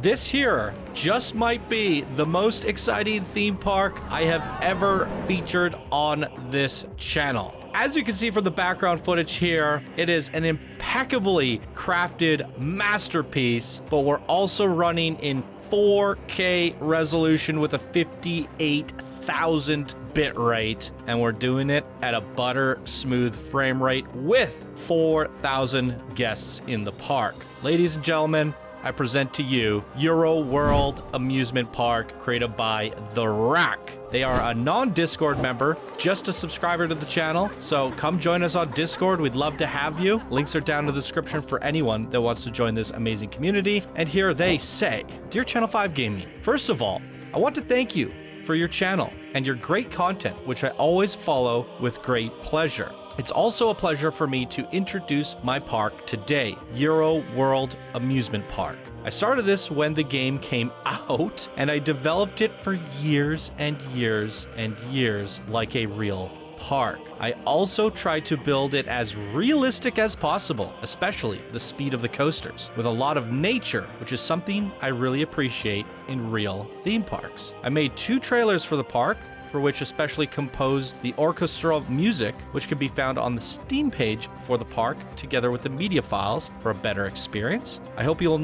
This here just might be the most exciting theme park I have ever featured on this channel. As you can see from the background footage here, it is an impeccably crafted masterpiece, but we're also running in 4K resolution with a 58,000 bit rate, and we're doing it at a butter smooth frame rate with 4,000 guests in the park. Ladies and gentlemen, I present to you EuroWorld Amusement Park, created by TheRack. They are a non-Discord member, just a subscriber to the channel, so come join us on Discord. We'd love to have you. Links are down in the description for anyone that wants to join this amazing community. And here they say, Dear Channel 5 Gaming, first of all, I want to thank you for your channel and your great content, which I always follow with great pleasure. It's also a pleasure for me to introduce my park today, EuroWorld Amusement Park. I started this when the game came out, and I developed it for years and years and years like a real park. I also tried to build it as realistic as possible, especially the speed of the coasters, with a lot of nature, which is something I really appreciate in real theme parks. I made 2 trailers for the park, for which especially composed the orchestral music, which can be found on the Steam page for the park, together with the media files for a better experience. I hope you'll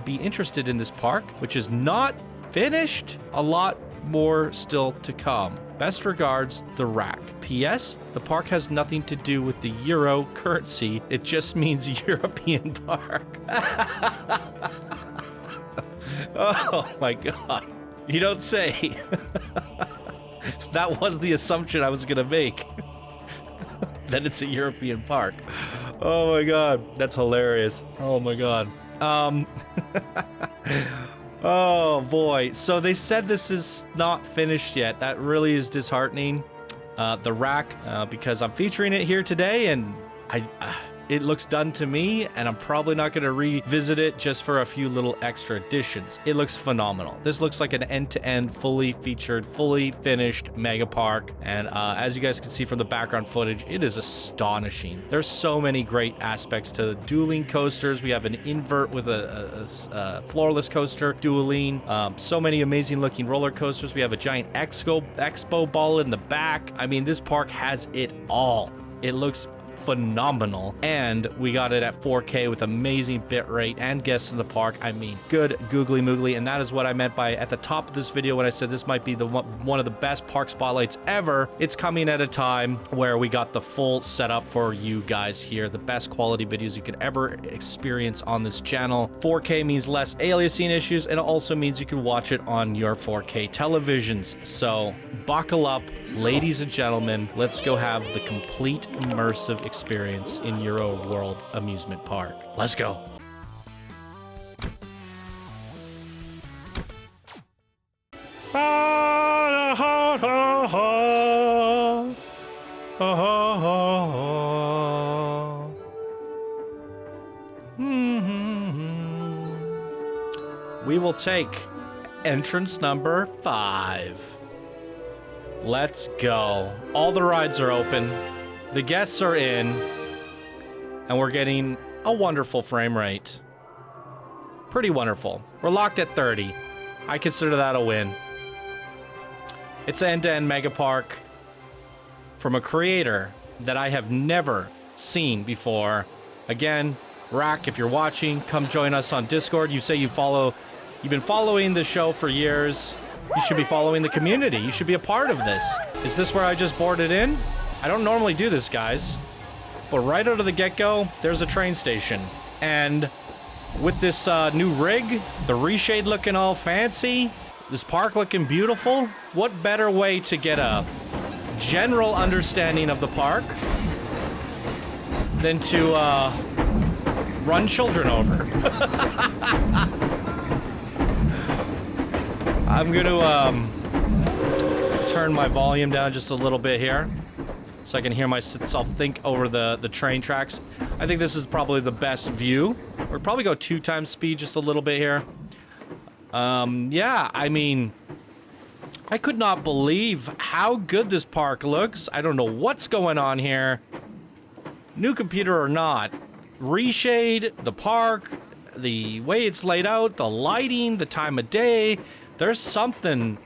be interested in this park, which is not finished. A lot more still to come. Best regards, TheRack. P.S. The park has nothing to do with the euro currency. It just means European park. Oh my god. You don't say. That was the assumption I was gonna make. That it's a European park. Oh my god, that's hilarious. Oh my god. Oh boy. So they said this is not finished yet. That really is disheartening. TheRack, because I'm featuring it here today, and it looks done to me, and I'm probably not going to revisit it just for a few little extra additions. It looks phenomenal. This looks like an end-to-end, fully featured, fully finished mega park, and as you guys can see from the background footage, it is astonishing. There's so many great aspects to the dueling coasters. We have an invert with a floorless coaster dueling. So many amazing looking roller coasters. We have a giant expo ball in the back. I mean, this park has it all. It looks phenomenal, and we got it at 4K with amazing bit rate and guests in the park. I mean, good googly moogly, and that is what I meant by at the top of this video when I said this might be one of the best park spotlights ever. It's coming at a time where we got the full setup for you guys here, the best quality videos you could ever experience on this channel. 4K means less aliasing issues, and it also means you can watch it on your 4K televisions. So buckle up, ladies and gentlemen. Let's go have the complete immersive experience in EuroWorld Amusement Park. Let's go. We will take entrance number 5. Let's go. All the rides are open. The guests are in, and we're getting a wonderful frame rate. Pretty wonderful. We're locked at 30. I consider that a win. It's an end-to-end mega park from a creator that I have never seen before. Again, Rack, if you're watching, come join us on Discord. You say you've been following the show for years. You should be following the community. You should be a part of this. Is this where I just boarded in? I don't normally do this, guys, but right out of the get-go, there's a train station. And with this new rig, the reshade looking all fancy, this park looking beautiful, what better way to get a general understanding of the park than to run children over? I'm gonna turn my volume down just a little bit here, so I can hear myself think over the train tracks. I think this is probably the best view. We'll probably go 2 times speed just a little bit here. Yeah, I mean, I could not believe how good this park looks. I don't know what's going on here. New computer or not. Reshade, the park, the way it's laid out, the lighting, the time of day. There's something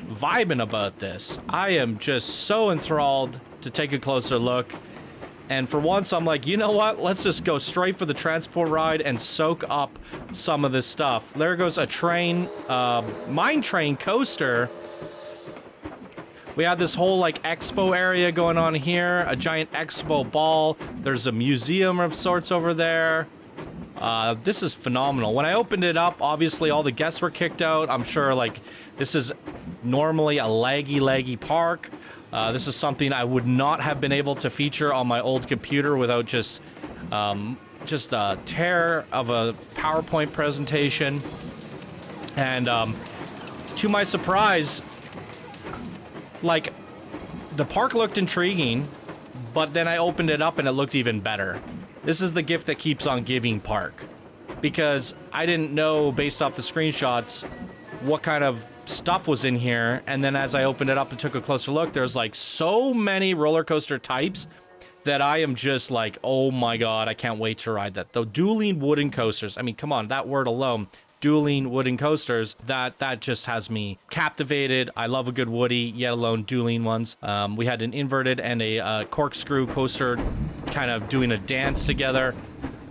vibing about this. I am just so enthralled to take a closer look. And for once, I'm like, you know what? Let's just go straight for the transport ride and soak up some of this stuff. There goes a train, mine train coaster. We have this whole, like, expo area going on here. A giant expo ball. There's a museum of sorts over there. This is phenomenal. When I opened it up, obviously all the guests were kicked out. I'm sure, like, this is normally a laggy park. This is something I would not have been able to feature on my old computer without just a tear of a PowerPoint presentation. And to my surprise, like, the park looked intriguing, but then I opened it up and it looked even better. This is the gift that keeps on giving park, because I didn't know based off the screenshots what kind of stuff was in here. And then as I opened it up and took a closer look, there's like so many roller coaster types that I am just like, oh my god, I can't wait to ride that. The dueling wooden coasters, I mean, come on, that word alone, dueling wooden coasters, that just has me captivated. I love a good woody, yet alone dueling ones. We had an inverted and a corkscrew coaster kind of doing a dance together.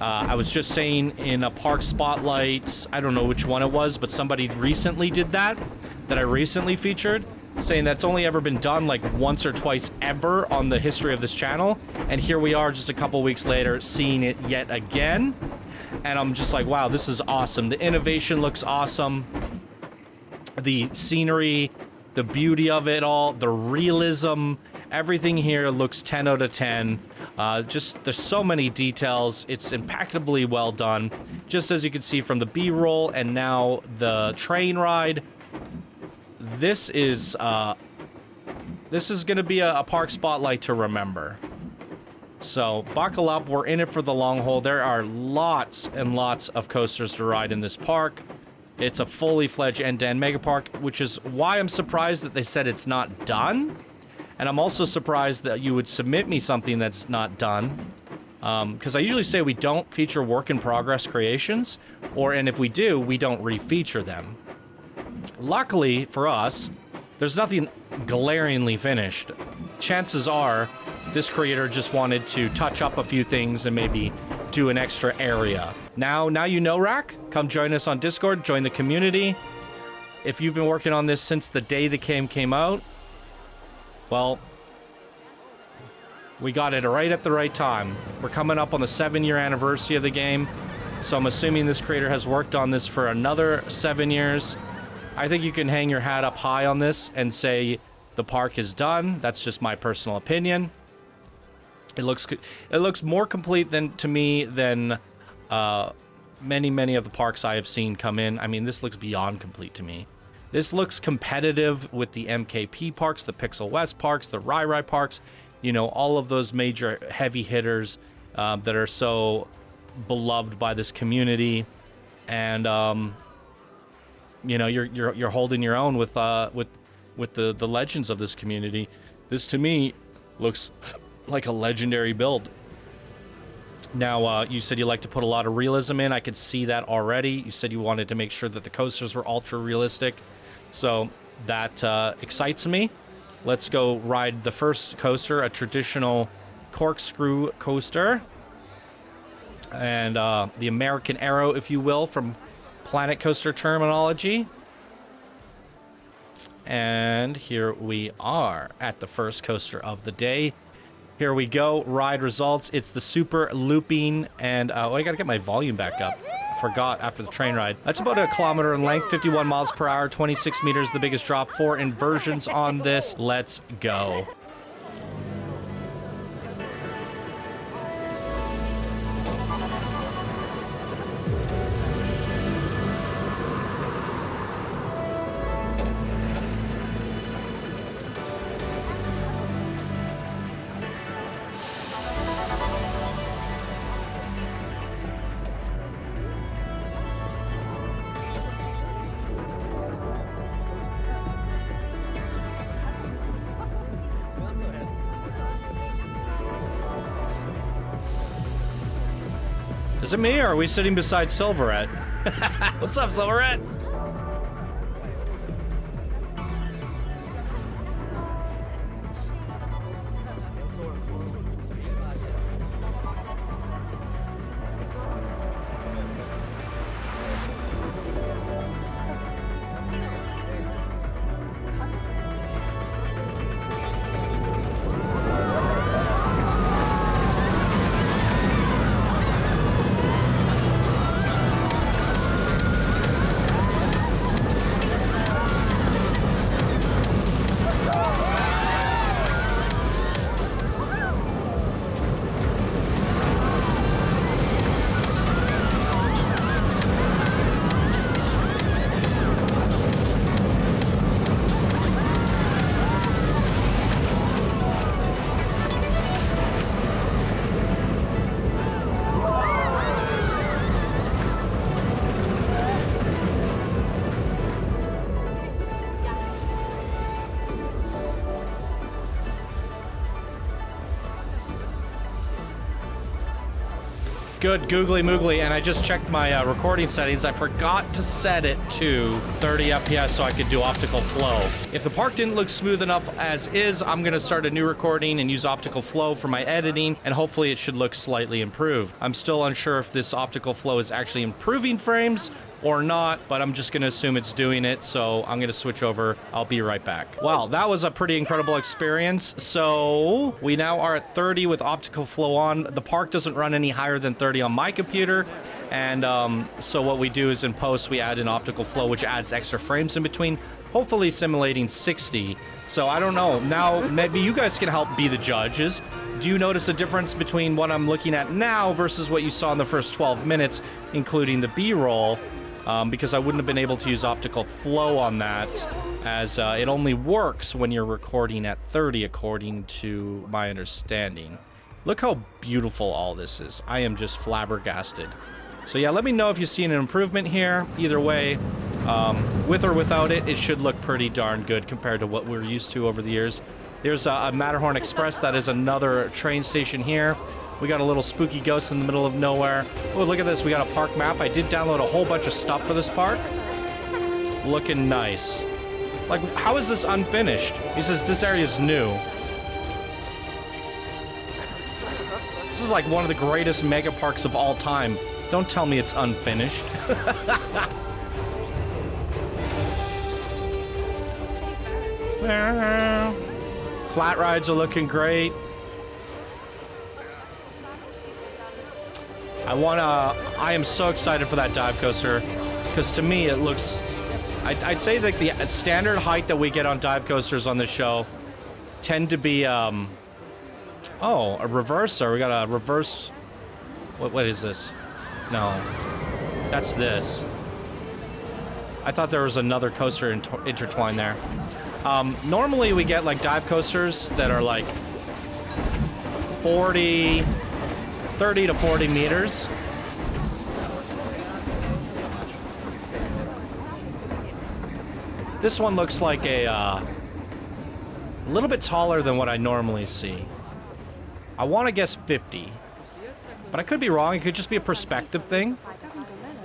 I was just saying in a park spotlight, I don't know which one it was, but somebody recently did that I recently featured, saying that's only ever been done like once or twice ever on the history of this channel. And here we are just a couple weeks later seeing it yet again. And I'm just like, wow, this is awesome. The innovation looks awesome. The scenery, the beauty of it all, the realism, everything here looks 10 out of 10. Just, there's so many details. It's impeccably well done. Just as you can see from the B-roll and now the train ride. This is gonna be a park spotlight to remember. So buckle up, we're in it for the long haul. There are lots and lots of coasters to ride in this park. It's a fully fledged end-to-end mega park, which is why I'm surprised that they said it's not done. And I'm also surprised that you would submit me something that's not done. Because I usually say we don't feature work in progress creations, and if we do, we don't refeature them. Luckily for us, there's nothing glaringly finished. Chances are this creator just wanted to touch up a few things and maybe do an extra area. Now you know, Rack. Come join us on Discord, join the community. If you've been working on this since the day the game came out, well, we got it right at the right time. We're coming up on the 7-year anniversary of the game, so I'm assuming this creator has worked on this for another 7 years. I think you can hang your hat up high on this and say the park is done. That's just my personal opinion. It looks more complete to me than many of the parks I have seen come in. I mean, this looks beyond complete to me. This looks competitive with the MKP parks, the Pixel West parks, the Rai parks, you know, all of those major heavy hitters that are so beloved by this community. And you know, you're holding your own with the legends of this community. This to me looks like a legendary build. Now, you said you like to put a lot of realism in. I could see that already. You said you wanted to make sure that the coasters were ultra realistic. So that excites me. Let's go ride the first coaster, a traditional corkscrew coaster. And the American Arrow, if you will, from Planet Coaster terminology. And here we are at the first coaster of the day. Here we go, ride results. It's the super looping, and I gotta get my volume back up. Forgot after the train ride. That's about 1 kilometer in length, 51 miles per hour, 26 meters, the biggest drop. 4 inversions on this. Let's go. Is it me, or are we sitting beside Silverette? What's up, Silverette? Good googly moogly, and I just checked my recording settings. I forgot to set it to 30 FPS so I could do optical flow. If the park didn't look smooth enough as is, I'm gonna start a new recording and use optical flow for my editing, and hopefully it should look slightly improved. I'm still unsure if this optical flow is actually improving frames or not, but I'm just gonna assume it's doing it, so I'm gonna switch over. I'll be right back. Wow, that was a pretty incredible experience. So we now are at 30 with optical flow on. The park doesn't run any higher than 30 on my computer, and so what we do is in post we add an optical flow which adds extra frames in between, hopefully simulating 60. So I don't know, now maybe you guys can help be the judges. Do you notice a difference between what I'm looking at now versus what you saw in the first 12 minutes, including the B-roll? Because I wouldn't have been able to use optical flow on that, as it only works when you're recording at 30, according to my understanding. Look how beautiful all this is. I am just flabbergasted. So yeah, let me know if you see an improvement here. Either way, with or without it, it should look pretty darn good compared to what we're used to over the years. There's a Matterhorn Express. That is another train station here. We got a little spooky ghost in the middle of nowhere. Oh, look at this. We got a park map. I did download a whole bunch of stuff for this park. Looking nice. Like, how is this unfinished? He says this area is new. This is like one of the greatest mega parks of all time. Don't tell me it's unfinished. Flat rides are looking great. I am so excited for that dive coaster, because to me it looks, I'd say that the standard height that we get on dive coasters on this show tend to be, oh, a reverser. We got a reverse, what is this? No, that's this. I thought there was another coaster intertwined there. Normally we get like dive coasters that are like 30 to 40 meters. This one looks like a little bit taller than what I normally see. I want to guess 50, but I could be wrong. It could just be a perspective thing.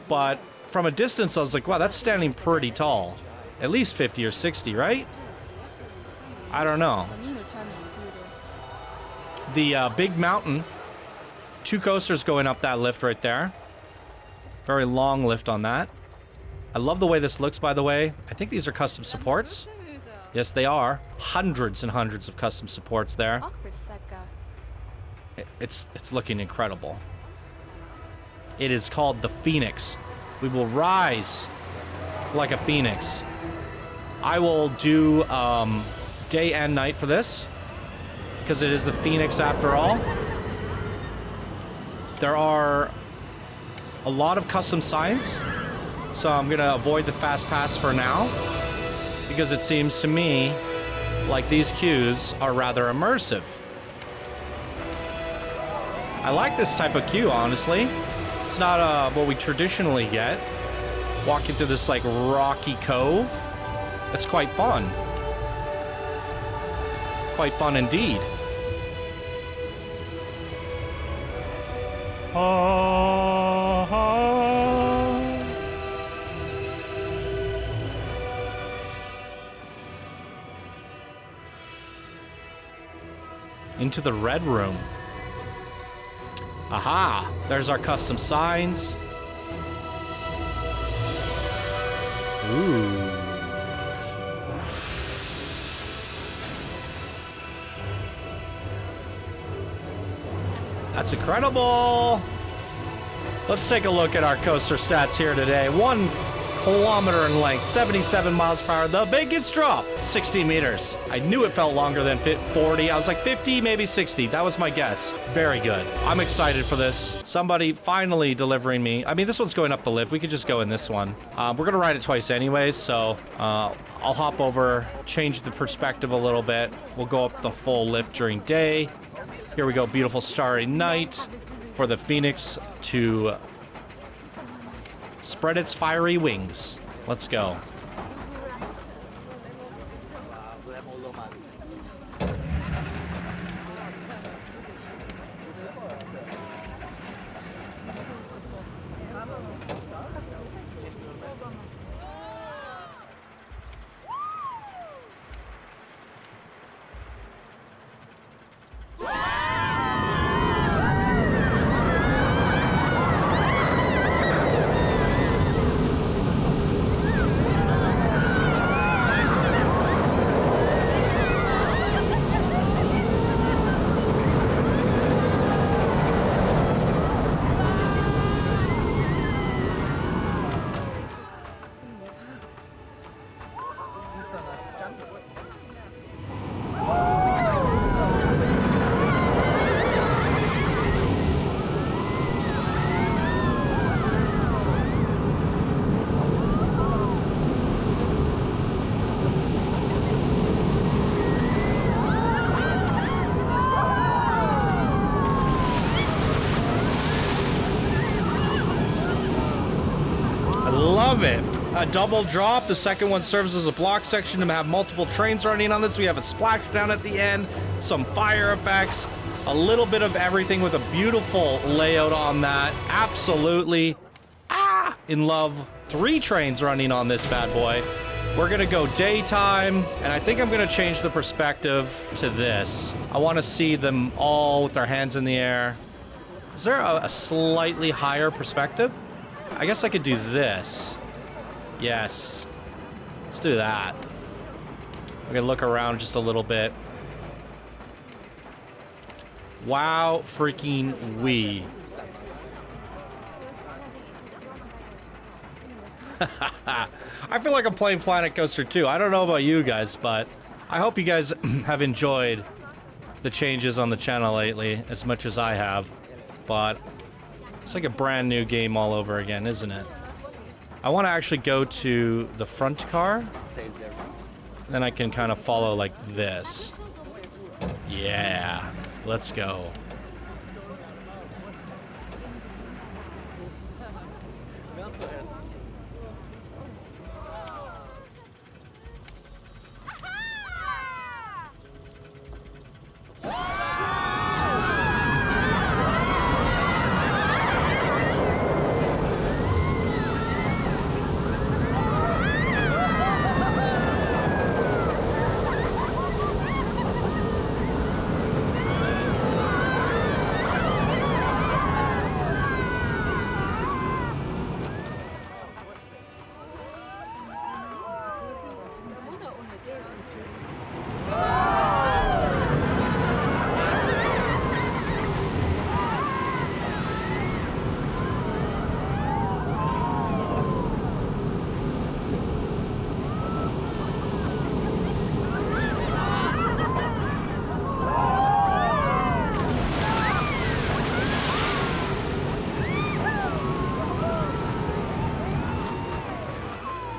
But from a distance, I was like, wow, that's standing pretty tall. At least 50 or 60, right? I don't know. The big mountain. 2 coasters going up that lift right there. Very long lift on that. I love the way this looks, by the way. I think these are custom supports. Yes, they are. Hundreds and hundreds of custom supports there. It's looking incredible. It is called the Phoenix. We will rise like a phoenix. I will do day and night for this, because it is the Phoenix after all. There are a lot of custom signs, so I'm gonna avoid the fast pass for now, because it seems to me like these queues are rather immersive. I like this type of queue, honestly. It's not what we traditionally get. Walking through this like rocky cove. It's quite fun. Quite fun indeed. Oh. into the red room. Aha! There's our custom signs. Ooh. That's incredible. Let's take a look at our coaster stats here today. 1 kilometer in length, 77 miles per hour. The biggest drop, 60 meters. I knew it felt longer than 40. I was like 50, maybe 60. That was my guess. Very good. I'm excited for this. Somebody finally delivering me. I mean, this one's going up the lift. We could just go in this one. We're going to ride it twice anyways, so I'll hop over, change the perspective a little bit. We'll go up the full lift during day. Here we go. Beautiful starry night for the Phoenix to spread its fiery wings. Let's go. Love it. A double drop. The second one serves as a block section to have multiple trains running on this. We have a splashdown at the end, some fire effects, a little bit of everything with a beautiful layout on that. Absolutely in love. 3 trains running on this bad boy. We're gonna go daytime, and I think I'm gonna change the perspective to this. I want to see them all with their hands in the air. Is there a slightly higher perspective? I guess I could do this. Yes. Let's do that. We're gonna look around just a little bit. Wow, freaking wee. I feel like I'm playing Planet Coaster 2. I don't know about you guys, but I hope you guys have enjoyed the changes on the channel lately as much as I have. But it's like a brand new game all over again, isn't it? I want to actually go to the front car. Then I can kind of follow like this. Yeah, let's go.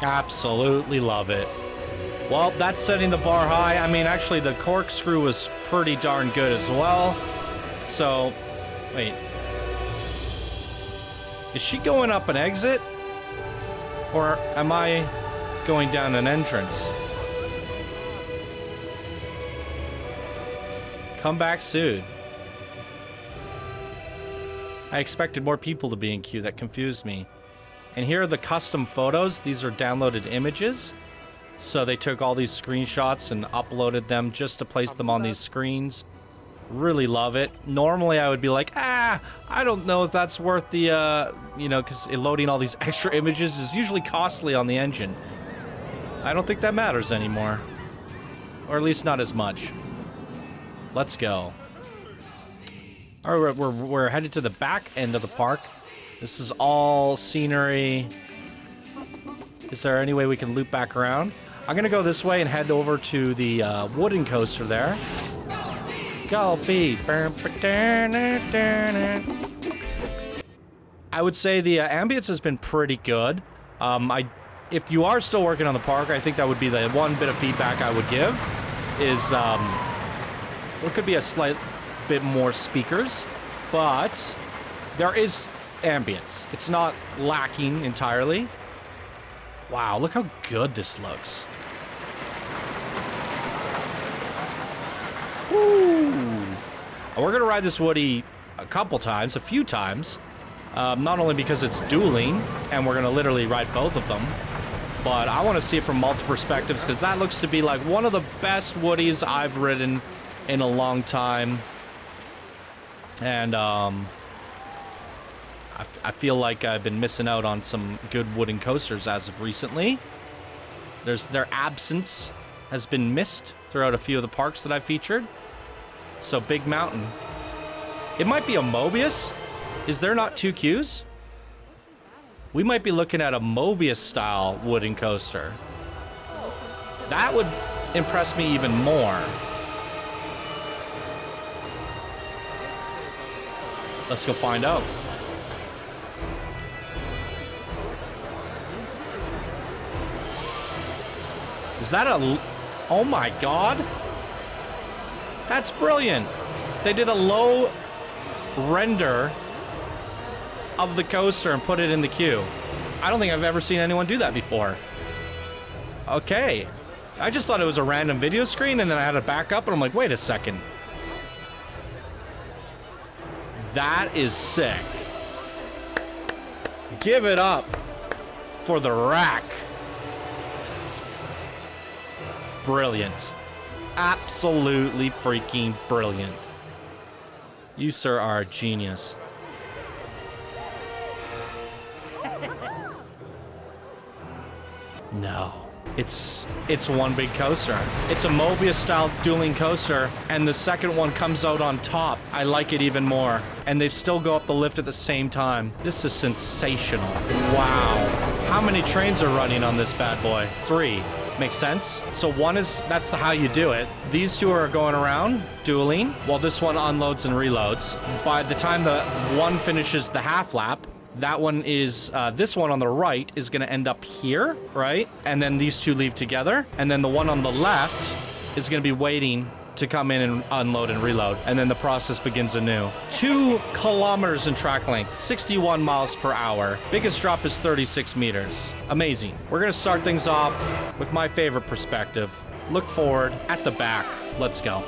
Absolutely love it. Well, that's setting the bar high. I mean, actually, the corkscrew was pretty darn good as well. So, wait. Is she going up an exit? Or am I going down an entrance? Come back soon. I expected more people to be in queue. That confused me. And here are the custom photos. These are downloaded images. So they took all these screenshots and uploaded them just to place them on these screens. Really love it. Normally I would be like, I don't know if that's worth the, you know, because loading all these extra images is usually costly on the engine. I don't think that matters anymore. Or at least not as much. Let's go. All right, we're headed to the back end of the park. This is all scenery. Is there any way we can loop back around? I'm gonna go this way and head over to the wooden coaster there. Go, Pete. I would say the ambience has been pretty good. If you are still working on the park, I think that would be the one bit of feedback I would give is there could be a slight bit more speakers, but there is ambience. It's not lacking entirely. Wow, look how good this looks. Woo! We're gonna ride this Woody a few times. Not only because it's dueling, and we're gonna literally ride both of them, but I want to see it from multiple perspectives, because that looks to be like one of the best Woodies I've ridden in a long time. And I feel like I've been missing out on some good wooden coasters as of recently. Their absence has been missed throughout a few of the parks that I've featured. So Big Mountain. It might be a Mobius. Is there not 2 queues? We might be looking at a Mobius-style wooden coaster. That would impress me even more. Let's go find out. Is that a... Oh my god! That's brilliant! They did a low render of the coaster and put it in the queue. I don't think I've ever seen anyone do that before. Okay. I just thought it was a random video screen, and then I had to back up, and I'm like, wait a second. That is sick. Give it up for TheRack. Brilliant. Absolutely freaking brilliant. You, sir, are a genius. No. It's one big coaster. It's a Mobius-style dueling coaster, and the second one comes out on top. I like it even more. And they still go up the lift at the same time. This is sensational. Wow. How many trains are running on this bad boy? 3. Makes sense. So one is, that's how you do it. These two are going around dueling while this one unloads and reloads. By the time the one finishes the half lap, that one is, this one on the right is going to end up here, right? And then these two leave together. And then the one on the left is going to be waiting to come in and unload and reload. And then the process begins anew. 2 kilometers in track length, 61 miles per hour. Biggest drop is 36 meters. Amazing. We're going to start things off with my favorite perspective. Look forward at the back. Let's go.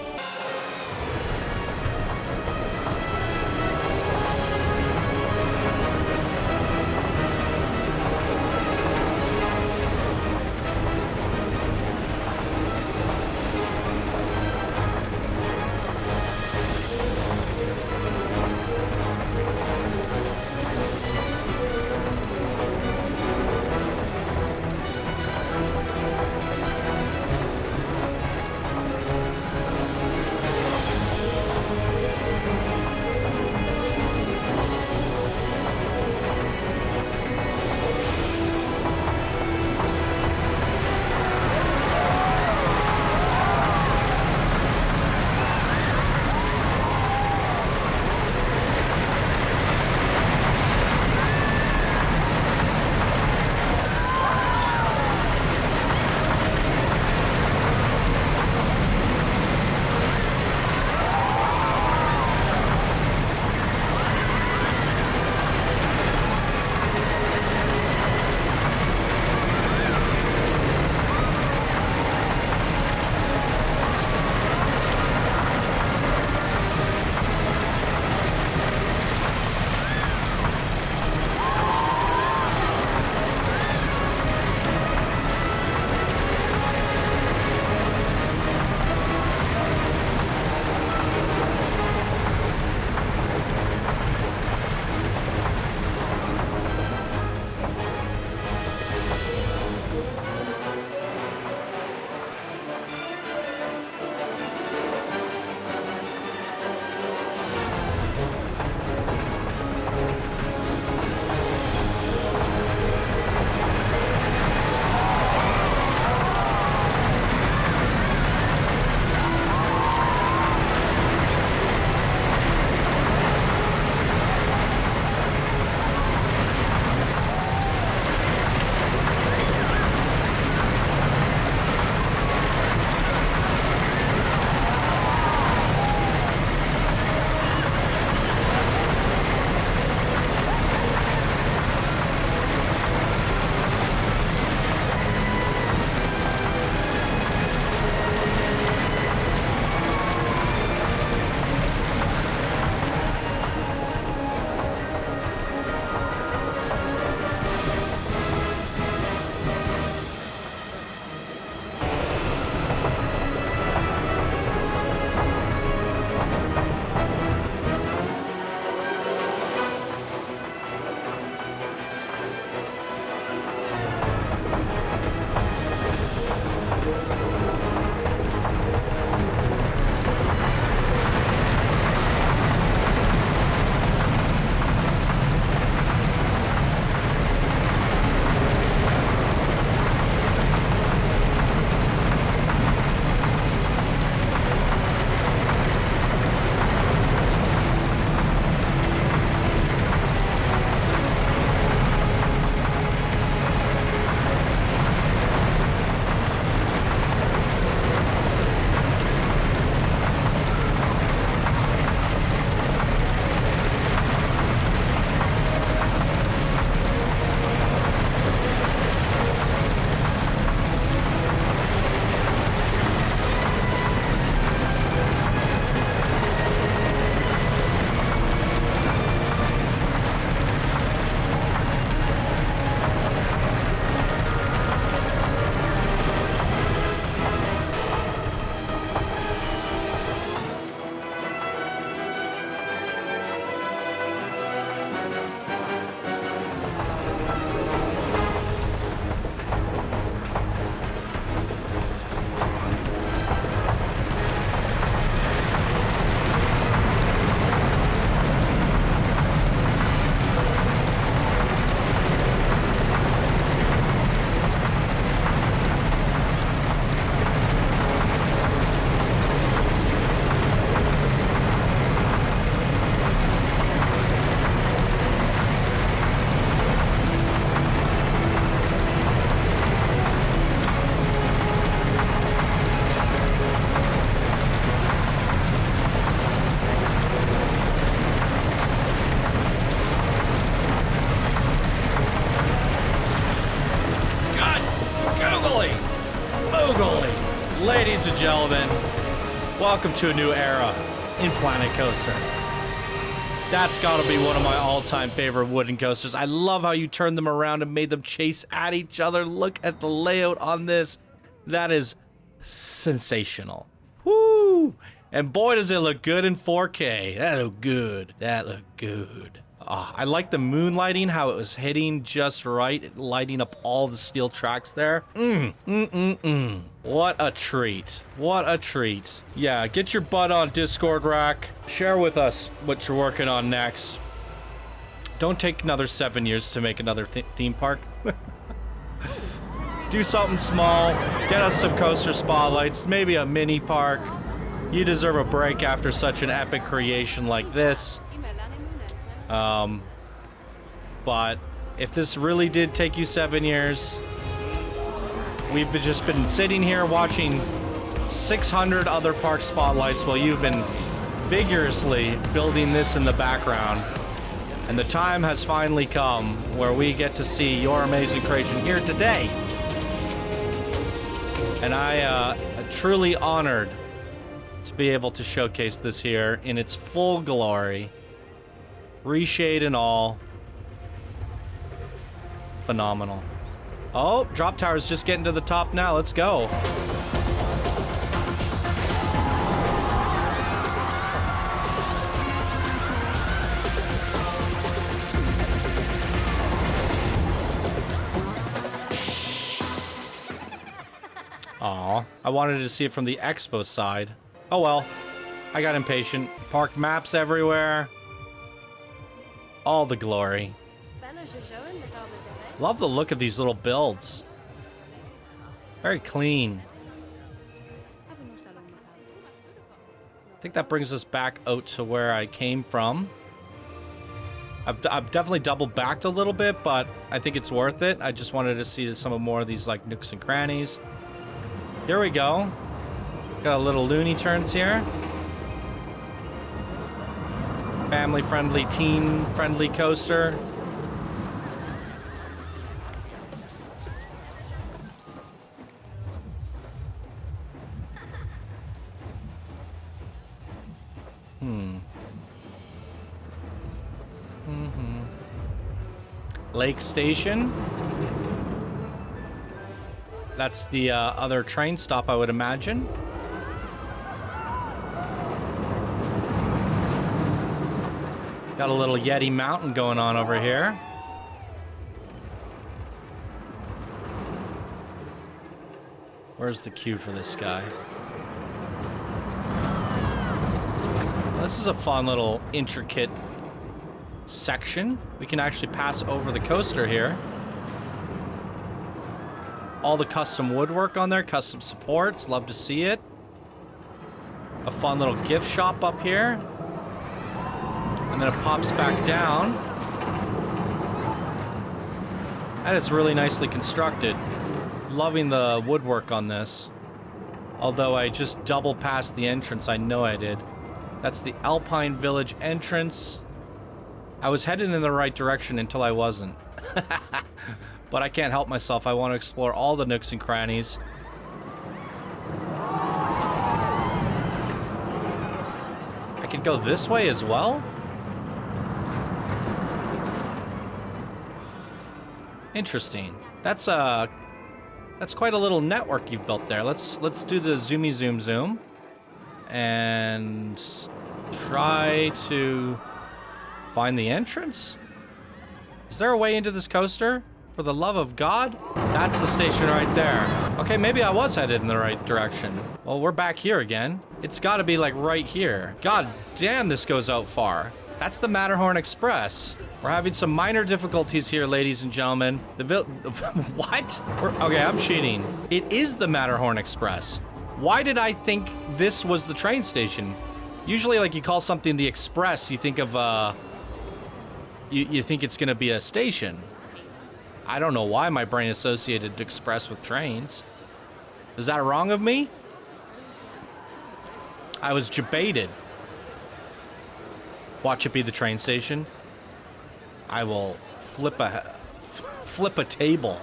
Boogly! Ladies and gentlemen, welcome to a new era in Planet Coaster. That's gotta be one of my all-time favorite wooden coasters. I love how you turned them around and made them chase at each other. Look at the layout on this. That is sensational. Woo! And boy, does it look good in 4K. That looked good. That looked good. Oh, I like the moonlighting, how it was hitting just right, lighting up all the steel tracks there. What a treat. What a treat. Yeah, get your butt on Discord, Rack. Share with us what you're working on next. Don't take another 7 years to make another theme park. Do something small. Get us some coaster spotlights, maybe a mini park. You deserve a break after such an epic creation like this. But if this really did take you 7 years, we've just been sitting here watching 600 other park spotlights while you've been vigorously building this in the background. And the time has finally come where we get to see your amazing creation here today. And I am truly honored to be able to showcase this here in its full glory. Reshade and all. Phenomenal. Oh, drop tower's just getting to the top now. Let's go. Aw, I wanted to see it from the expo side. Oh well, I got impatient. Park maps everywhere. All the glory. Love the look of these little builds. Very clean. I think that brings us back out to where I came from. I've definitely doubled backed a little bit, but I think it's worth it. I just wanted to see some more of these like nooks and crannies. Here we go. Got a little Looney Turns here. Family-friendly, teen-friendly coaster. Lake Station. That's the other train stop, I would imagine. Got a little Yeti Mountain going on over here. Where's the queue for this guy? Well, this is a fun little intricate section. We can actually pass over the coaster here. All the custom woodwork on there, custom supports, love to see it. A fun little gift shop up here. And then it pops back down. And it's really nicely constructed. Loving the woodwork on this. Although I just double passed the entrance, I know I did. That's the Alpine Village entrance. I was headed in the right direction until I wasn't. But I can't help myself. I want to explore all the nooks and crannies. I could go this way as well? Interesting. That's quite a little network you've built there. Let's do the zoomy zoom zoom. And try to find the entrance? Is there a way into this coaster? For the love of God? That's the station right there. Okay, maybe I was headed in the right direction. Well, we're back here again. It's gotta be like right here. God damn, this goes out far. That's the Matterhorn Express. We're having some minor difficulties here, ladies and gentlemen. What? Okay, I'm cheating. It is the Matterhorn Express. Why did I think this was the train station? Usually, like, you call something the Express, you think of, you think it's gonna be a station. I don't know why my brain associated Express with trains. Is that wrong of me? I was debated. Watch it be the train station. I will flip a table.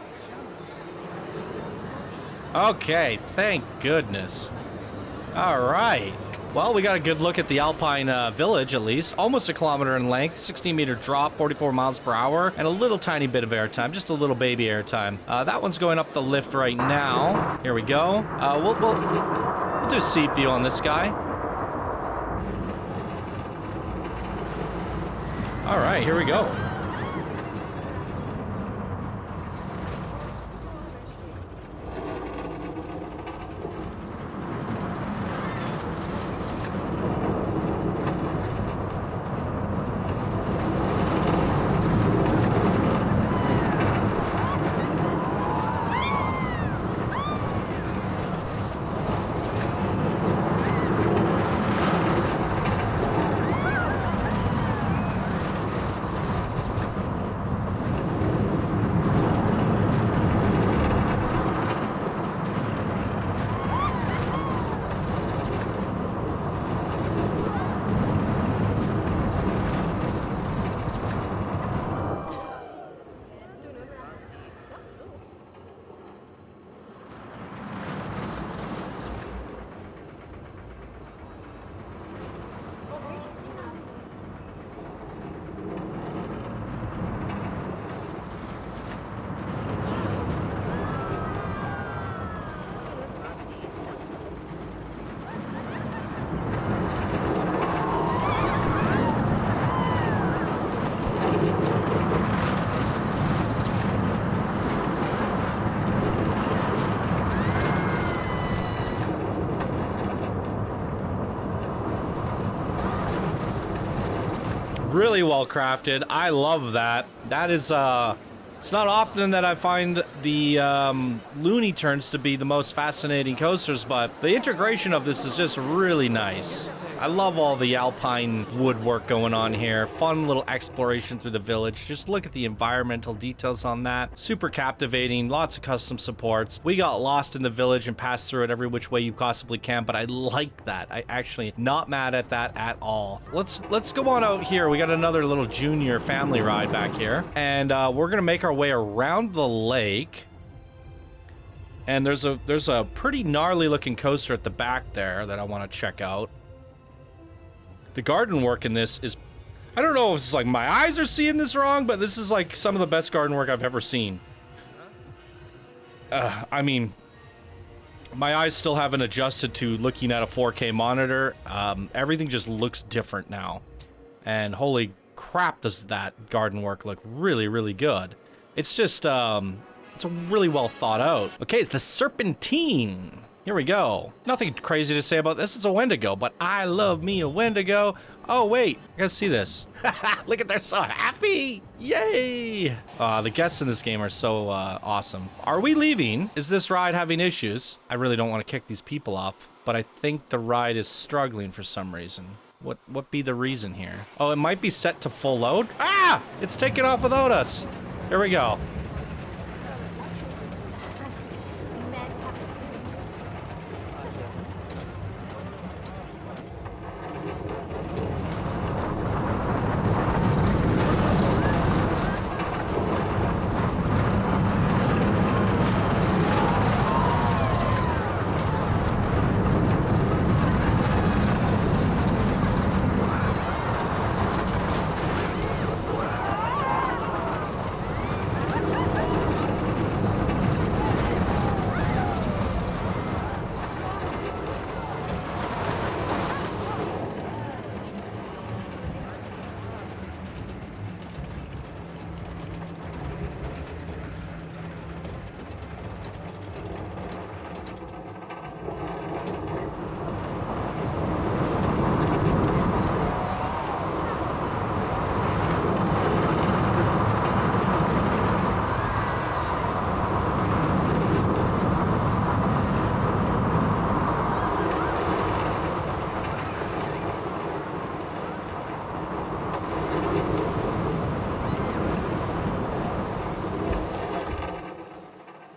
Okay, thank goodness. All right. Well, we got a good look at the Alpine village, at least. Almost a kilometer in length, 16-meter drop, 44 miles per hour, and a little tiny bit of airtime, just a little baby airtime. That one's going up the lift right now. Here we go. We'll do seat view on this guy. All right, here we go. Really well crafted. I love that. That is, it's not often that I find the Looney Turns to be the most fascinating coasters, but the integration of this is just really nice. I love all the Alpine woodwork going on here. Fun little exploration through the village. Just look at the environmental details on that. Super captivating. Lots of custom supports. We got lost in the village and passed through it every which way you possibly can, but I like that. I actually not mad at that at all. Let's go on out here. We got another little junior family ride back here, and we're gonna make our way around the lake. And there's a pretty gnarly looking coaster at the back there that I want to check out. The garden work in this is, I don't know if it's like my eyes are seeing this wrong, but this is like some of the best garden work I've ever seen. I mean, my eyes still haven't adjusted to looking at a 4K monitor. Everything just looks different now. And holy crap, does that garden work look really, really good. It's just, it's really well thought out. Okay, it's the Serpentine. Here we go. Nothing crazy to say about this. It's a Wendigo, but I love me a Wendigo. Oh, wait. You guys see this? Look at, they're so happy. Yay. The guests in this game are so awesome. Are we leaving? Is this ride having issues? I really don't want to kick these people off, but I think the ride is struggling for some reason. What be the reason here? Oh, it might be set to full load. Ah! It's taking off without us. Here we go.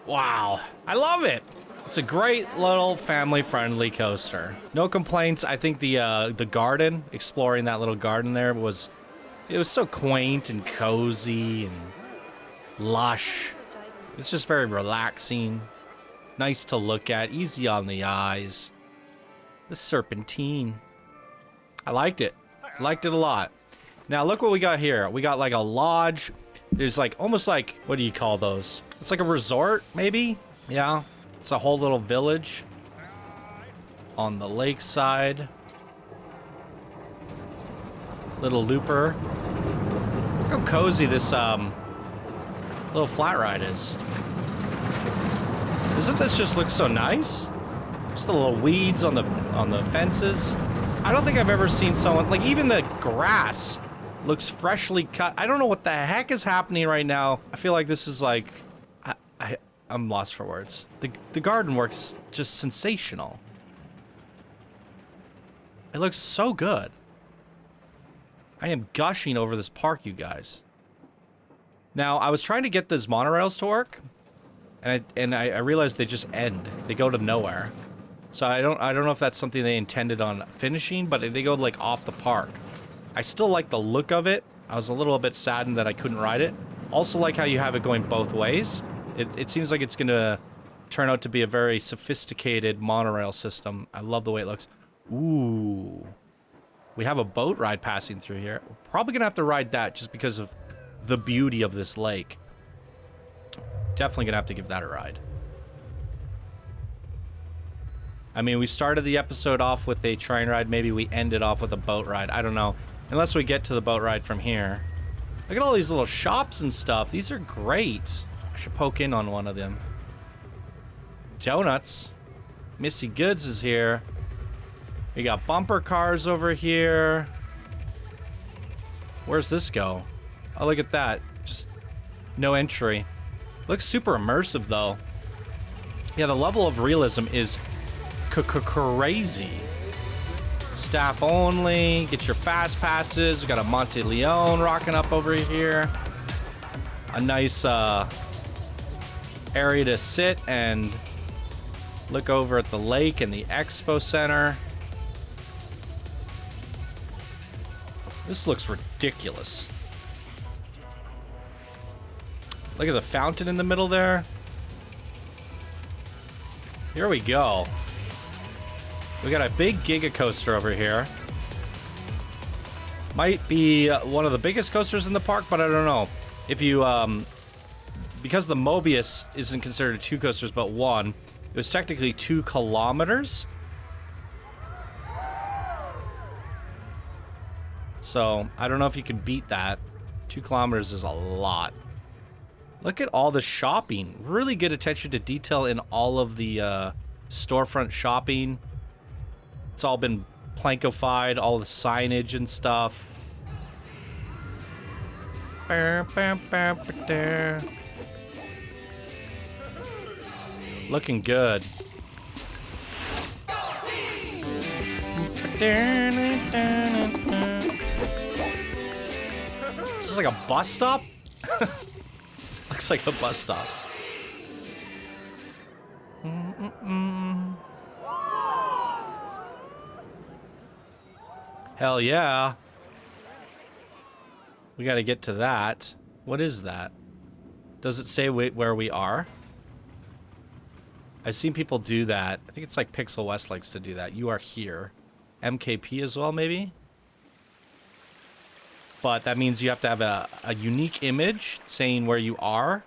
Wow, I love it. It's a great little family-friendly coaster. No complaints. I think the garden, exploring that little garden there was so quaint and cozy and lush. It's just very relaxing. Nice to look at, easy on the eyes. The Serpentine. I liked it. Liked it a lot. Now look what we got here. We got like a lodge. There's like almost like, what do you call those? It's like a resort, maybe? Yeah. It's a whole little village on the lakeside. Little looper. Look how cozy this little flat ride is. Doesn't this just look so nice? Just the little weeds on the fences. I don't think I've ever seen someone, like even the grass looks freshly cut. I don't know what the heck is happening right now. I feel like this is like, I'm lost for words. The garden work is just sensational. It looks so good. I am gushing over this park, you guys. Now, I was trying to get these monorails to work, and I realized they just end. They go to nowhere. So I don't know if that's something they intended on finishing, but they go like off the park. I still like the look of it. I was a little bit saddened that I couldn't ride it. Also like how you have it going both ways. It seems like it's gonna turn out to be a very sophisticated monorail system. I love the way it looks. Ooh. We have a boat ride passing through here. We're probably gonna have to ride that just because of the beauty of this lake. Definitely gonna have to give that a ride. I mean, we started the episode off with a train ride. Maybe we ended off with a boat ride. I don't know. Unless we get to the boat ride from here. Look at all these little shops and stuff. These are great. I should poke in on one of them. Donuts. Missy Goods is here. We got bumper cars over here. Where's this go? Oh, look at that. Just no entry. Looks super immersive, though. Yeah, the level of realism is crazy. Staff only. Get your fast passes. We got a Monte Leon rocking up over here. A nice area to sit and look over at the lake and the expo center. This looks ridiculous. Look at the fountain in the middle there. Here we go. We got a big Giga coaster over here. Might be one of the biggest coasters in the park, but I don't know. If you, because the Mobius isn't considered 2 coasters, but 1, it was technically 2 kilometers. So, I don't know if you can beat that. 2 kilometers is a lot. Look at all the shopping. Really good attention to detail in all of the storefront shopping. It's all been plankified, all the signage and stuff. Looking good. This is like a bus stop? Looks like a bus stop. Hell yeah. We gotta get to that. What is that? Does it say where we are? I've seen people do that. I think it's like Pixel West likes to do that. You are here. MKP as well, maybe? But that means you have to have a unique image saying where you are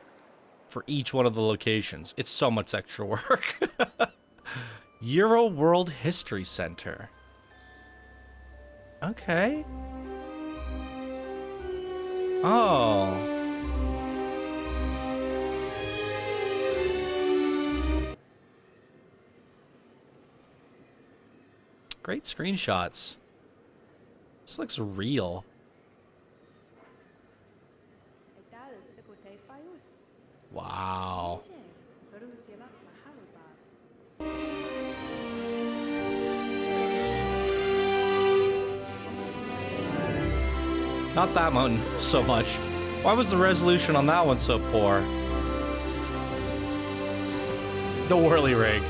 for each one of the locations. It's so much extra work. EuroWorld History Center. Okay. Oh. Great screenshots. This looks real. Wow. Not that one so much. Why was the resolution on that one so poor? The whirly rig.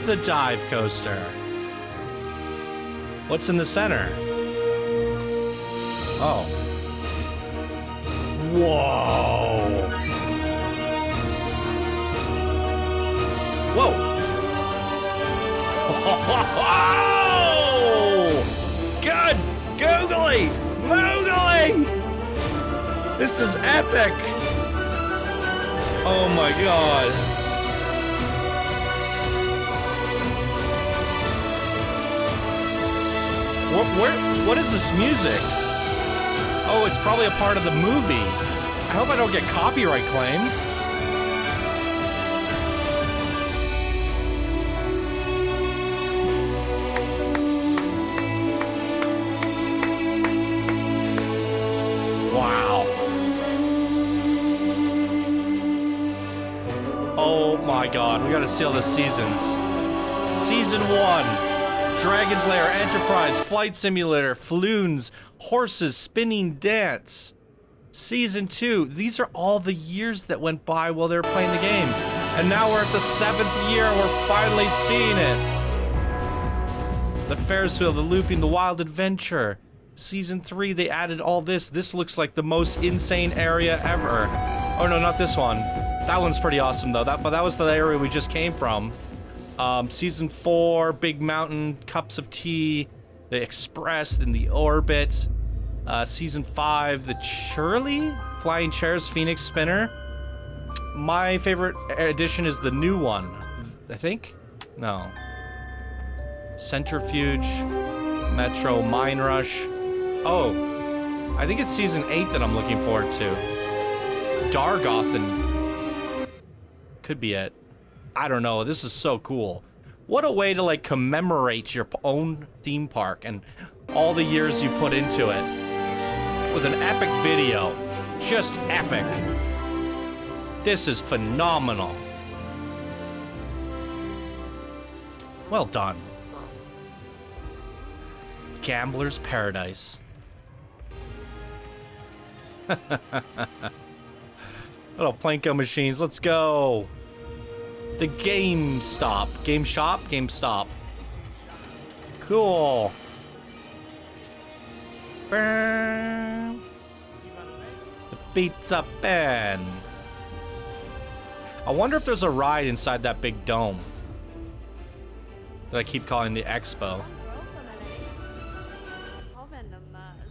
The dive coaster. What's in the center? Oh. Whoa. Whoa! Oh! Good! Googly! Moogly! This is epic! Oh my god. What is this music? Oh, it's probably a part of the movie. I hope I don't get copyright claim. Wow. Oh my god, we gotta see all the seasons. Season 1. Dragon's Lair, Enterprise, Flight Simulator, Floons, Horses, Spinning Dance. Season 2. These are all the years that went by while they were playing the game. And now we're at the 7th year and we're finally seeing it. The Ferris wheel, the looping, the wild adventure. Season 3, they added all this. This looks like the most insane area ever. Oh no, not this one. That one's pretty awesome though. But that was the area we just came from. Season 4, Big Mountain, Cups of Tea, the Express, and the Orbit. Season 5, the Churley, Flying Chairs, Phoenix Spinner. My favorite edition is the new one, I think? No. Centrifuge, Metro, Mine Rush. Oh, I think it's Season 8 that I'm looking forward to. Dargoth and... could be it. I don't know, this is so cool. What a way to like commemorate your own theme park and all the years you put into it. With an epic video. Just epic. This is phenomenal. Well done. Gambler's Paradise. Little Planko machines, let's go. The GameStop. GameStop. Cool. The Pizza Pen. I wonder if there's a ride inside that big dome that I keep calling the Expo.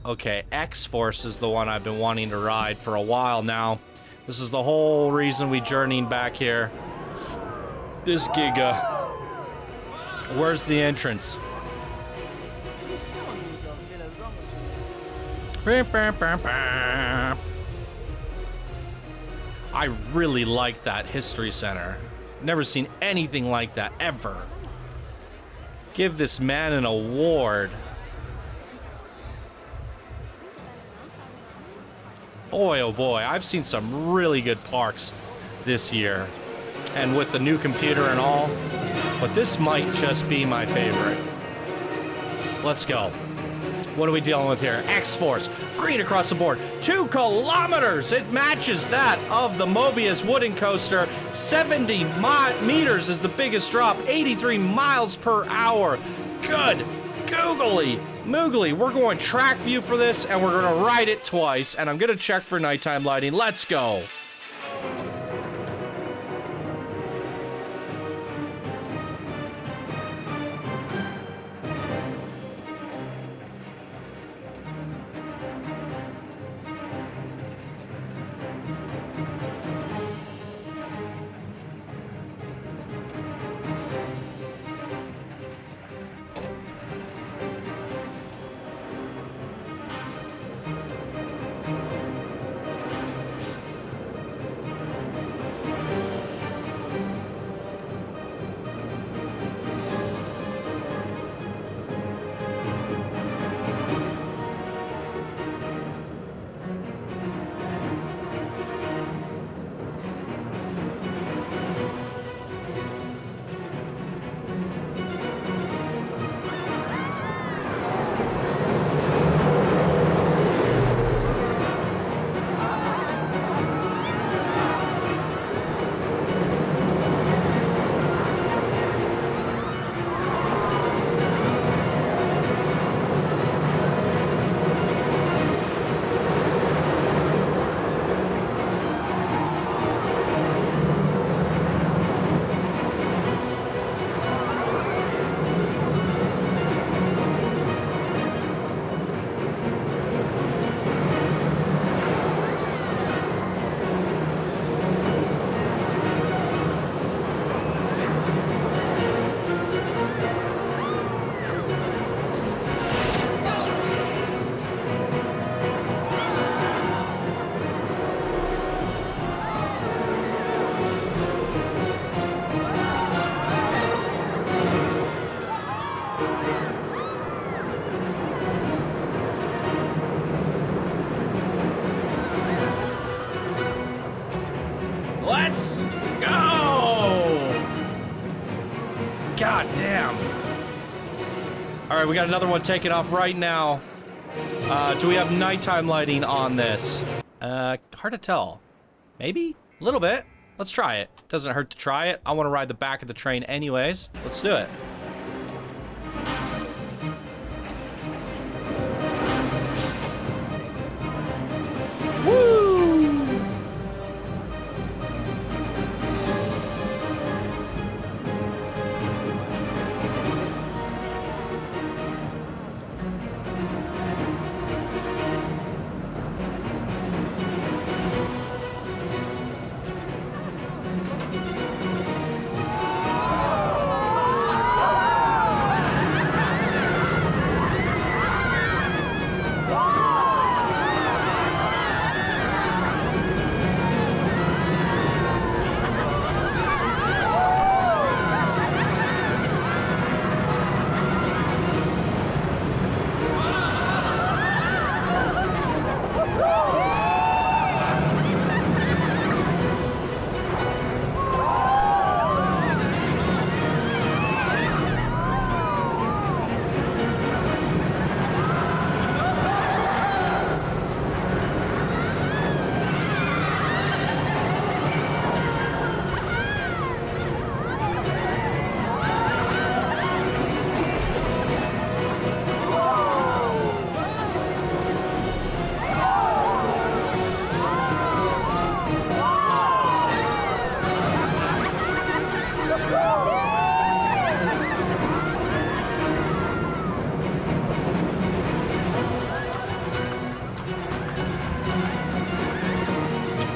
Okay, X-Force is the one I've been wanting to ride for a while now. This is the whole reason we journeyed back here. This Giga. Where's the entrance? I really like that History Center. Never seen anything like that, ever. Give this man an award. Boy, oh boy, I've seen some really good parks this year. And with the new computer and all. But this might just be my favorite. Let's go. What are we dealing with here? X-Force. Green across the board. 2 kilometers. It matches that of the Mobius wooden coaster. 70 meters is the biggest drop. 83 miles per hour. Good. Googly. Moogly. We're going track view for this, and we're going to ride it twice. And I'm going to check for nighttime lighting. Let's go. God damn. All right, we got another one taking off right now. Do we have nighttime lighting on this? Hard to tell. Maybe? A little bit. Let's try it. Doesn't hurt to try it. I want to ride the back of the train anyways. Let's do it. Woo!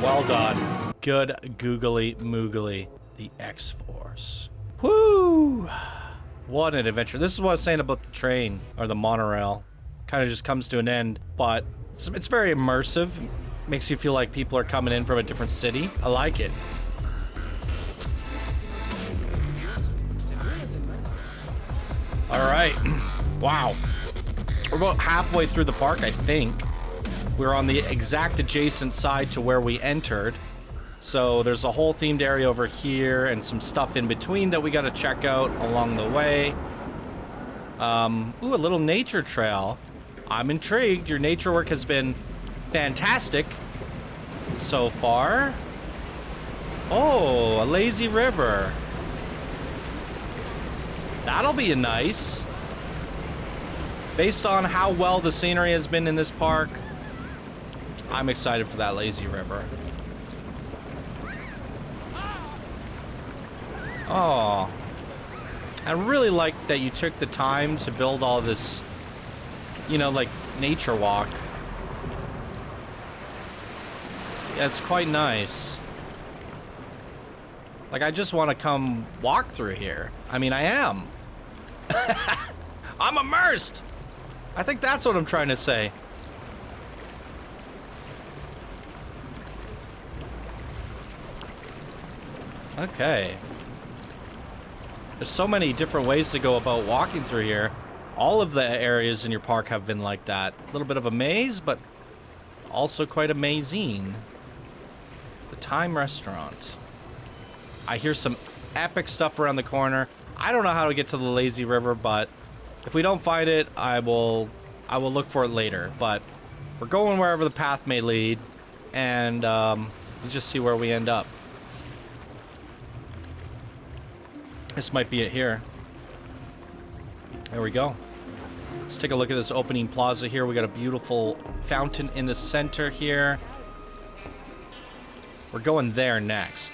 Well done. Good googly moogly. The X-Force. Woo! What an adventure. This is what I was saying about the train, or the monorail. Kind of just comes to an end, but it's very immersive. Makes you feel like people are coming in from a different city. I like it. All right. Wow. We're about halfway through the park, I think. We're on the exact adjacent side to where we entered. So there's a whole themed area over here and some stuff in between that we got to check out along the way. Ooh, a little nature trail. I'm intrigued. Your nature work has been fantastic so far. Oh, a lazy river. That'll be nice. Based on how well the scenery has been in this park, I'm excited for that lazy river. Oh, I really like that you took the time to build all this, you know, like nature walk. Yeah, it's quite nice. Like, I just want to come walk through here. I mean, I am. I'm immersed. I think that's what I'm trying to say. Okay. There's so many different ways to go about walking through here. All of the areas in your park have been like that. A little bit of a maze, but also quite amazing. The Time Restaurant. I hear some epic stuff around the corner. I don't know how to get to the lazy river, but if we don't find it, I will look for it later. But we're going wherever the path may lead, and we'll just see where we end up. This might be it here. There we go. Let's take a look at this opening plaza here. We got a beautiful fountain in the center here. We're going there next.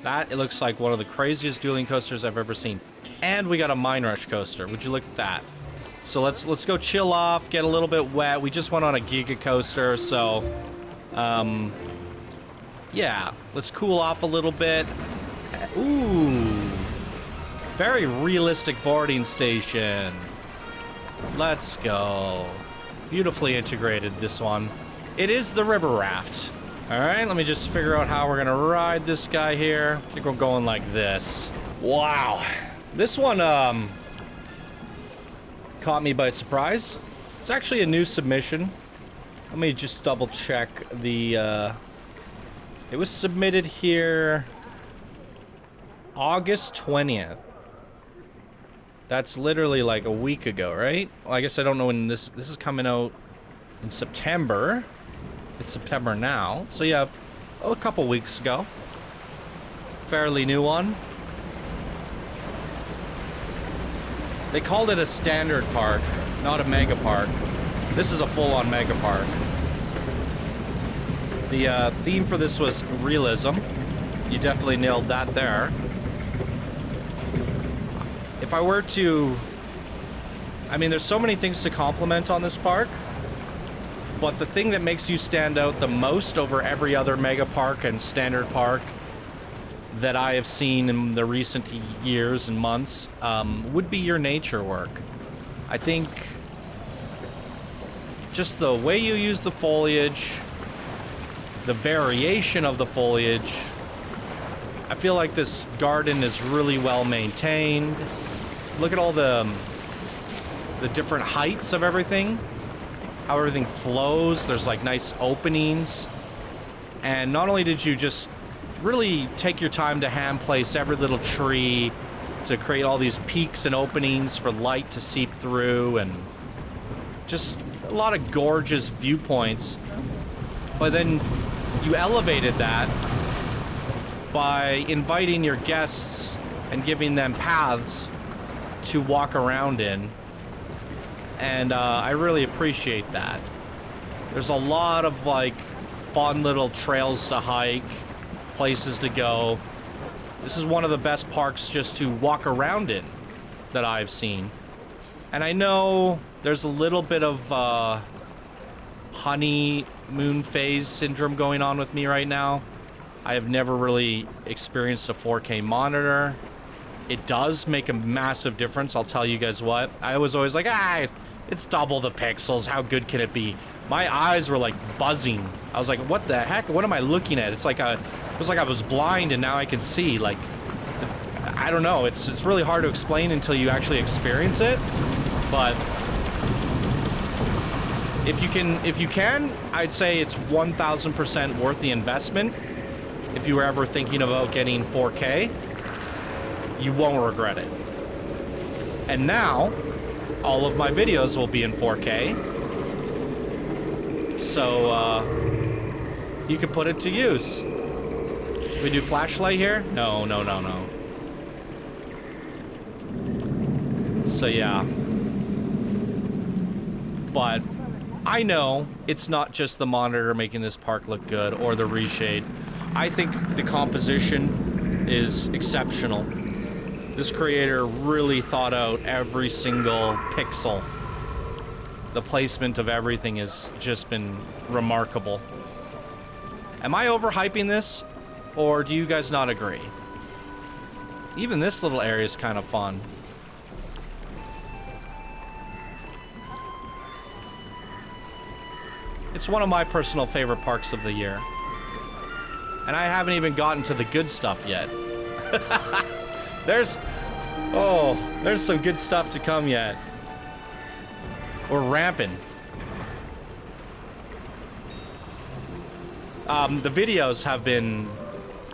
That, it looks like one of the craziest dueling coasters I've ever seen. And we got a Mine Rush coaster. Would you look at that? So let's go chill off, get a little bit wet. We just went on a Giga coaster, so yeah, let's cool off a little bit. Ooh. Very realistic boarding station. Let's go. Beautifully integrated, this one. It is the river raft. All right, let me just figure out how we're gonna ride this guy here. I think we're going like this. Wow. This one, caught me by surprise. It's actually a new submission. Let me just double check the, it was submitted here August 20th. That's literally like a week ago, right? Well, I guess I don't know when this is coming out in September. It's September now. So yeah, a couple weeks ago. Fairly new one. They called it a standard park, not a mega park. This is a full-on mega park. The theme for this was realism. You definitely nailed that there. If I were to... I mean, there's so many things to compliment on this park, but the thing that makes you stand out the most over every other mega park and standard park that I have seen in the recent years and months would be your nature work. I think just the way you use the foliage, the variation of the foliage. I feel like this garden is really well maintained. Look at all the different heights of everything, how everything flows. There's like nice openings. And not only did you just really take your time to hand place every little tree to create all these peaks and openings for light to seep through, and just a lot of gorgeous viewpoints, but then you elevated that by inviting your guests and giving them paths to walk around in, and I really appreciate that. There's a lot of like fun little trails to hike, places to go. This is one of the best parks just to walk around in that I've seen. And I know there's a little bit of honeymoon phase syndrome going on with me right now. I have never really experienced a 4K monitor. It does make a massive difference, I'll tell you guys what. I was always like, it's double the pixels, how good can it be? My eyes were like buzzing. I was like, what the heck? What am I looking at? It was like I was blind and now I can see. Like, I don't know. It's really hard to explain until you actually experience it. But if you can, I'd say it's 1,000% worth the investment. If you were ever thinking about getting 4K, you won't regret it. And now, all of my videos will be in 4K. So, you can put it to use. We do flashlight here? No. So, yeah. But I know it's not just the monitor making this park look good or the reshade. I think the composition is exceptional. This creator really thought out every single pixel. The placement of everything has just been remarkable. Am I overhyping this, or do you guys not agree? Even this little area is kind of fun. It's one of my personal favorite parks of the year. And I haven't even gotten to the good stuff yet. There's some good stuff to come yet. We're ramping. The videos have been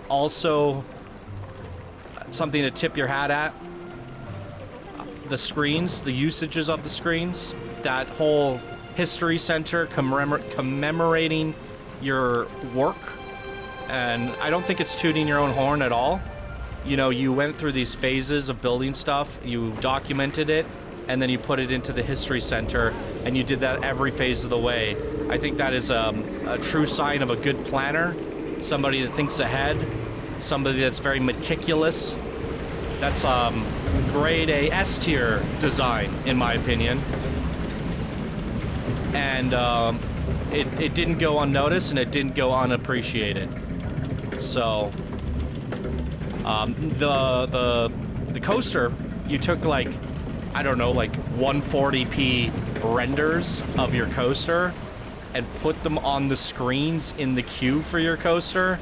also something to tip your hat at. The screens, the usages of the screens, that whole history center commemorating your work. And I don't think it's tooting your own horn at all. You know, you went through these phases of building stuff, you documented it, and then you put it into the history center, and you did that every phase of the way. I think that is a true sign of a good planner, somebody that thinks ahead, somebody that's very meticulous. That's grade A S tier design, in my opinion. And it didn't go unnoticed, and it didn't go unappreciated. So the coaster, you took like, I don't know, like 140p renders of your coaster and put them on the screens in the queue for your coaster.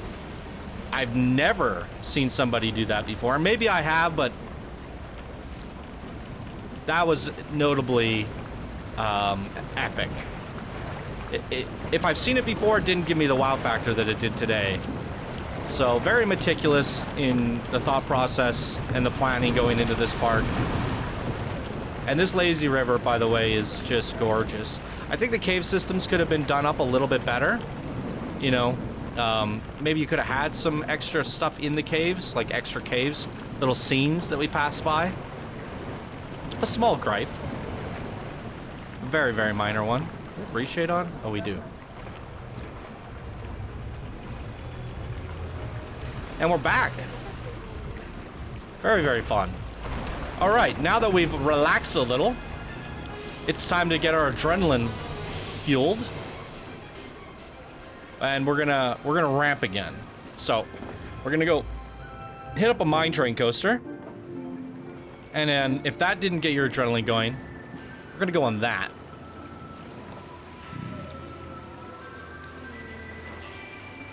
I've never seen somebody do that before. Maybe I have, but that was notably epic. If I've seen it before, it didn't give me the wow factor that it did today. So very meticulous in the thought process and the planning going into this park. And this lazy river, by the way, is just gorgeous. I think the cave systems could have been done up a little bit better. You know, maybe you could have had some extra stuff in the caves, like extra caves, little scenes that we passed by. A small gripe. Very, very minor one. Reshade on? Oh, we do. And we're back. Very, very fun. All right, now that we've relaxed a little, it's time to get our adrenaline fueled. And we're gonna ramp again. So, we're gonna go hit up a mine train coaster. And then if that didn't get your adrenaline going, we're gonna go on that.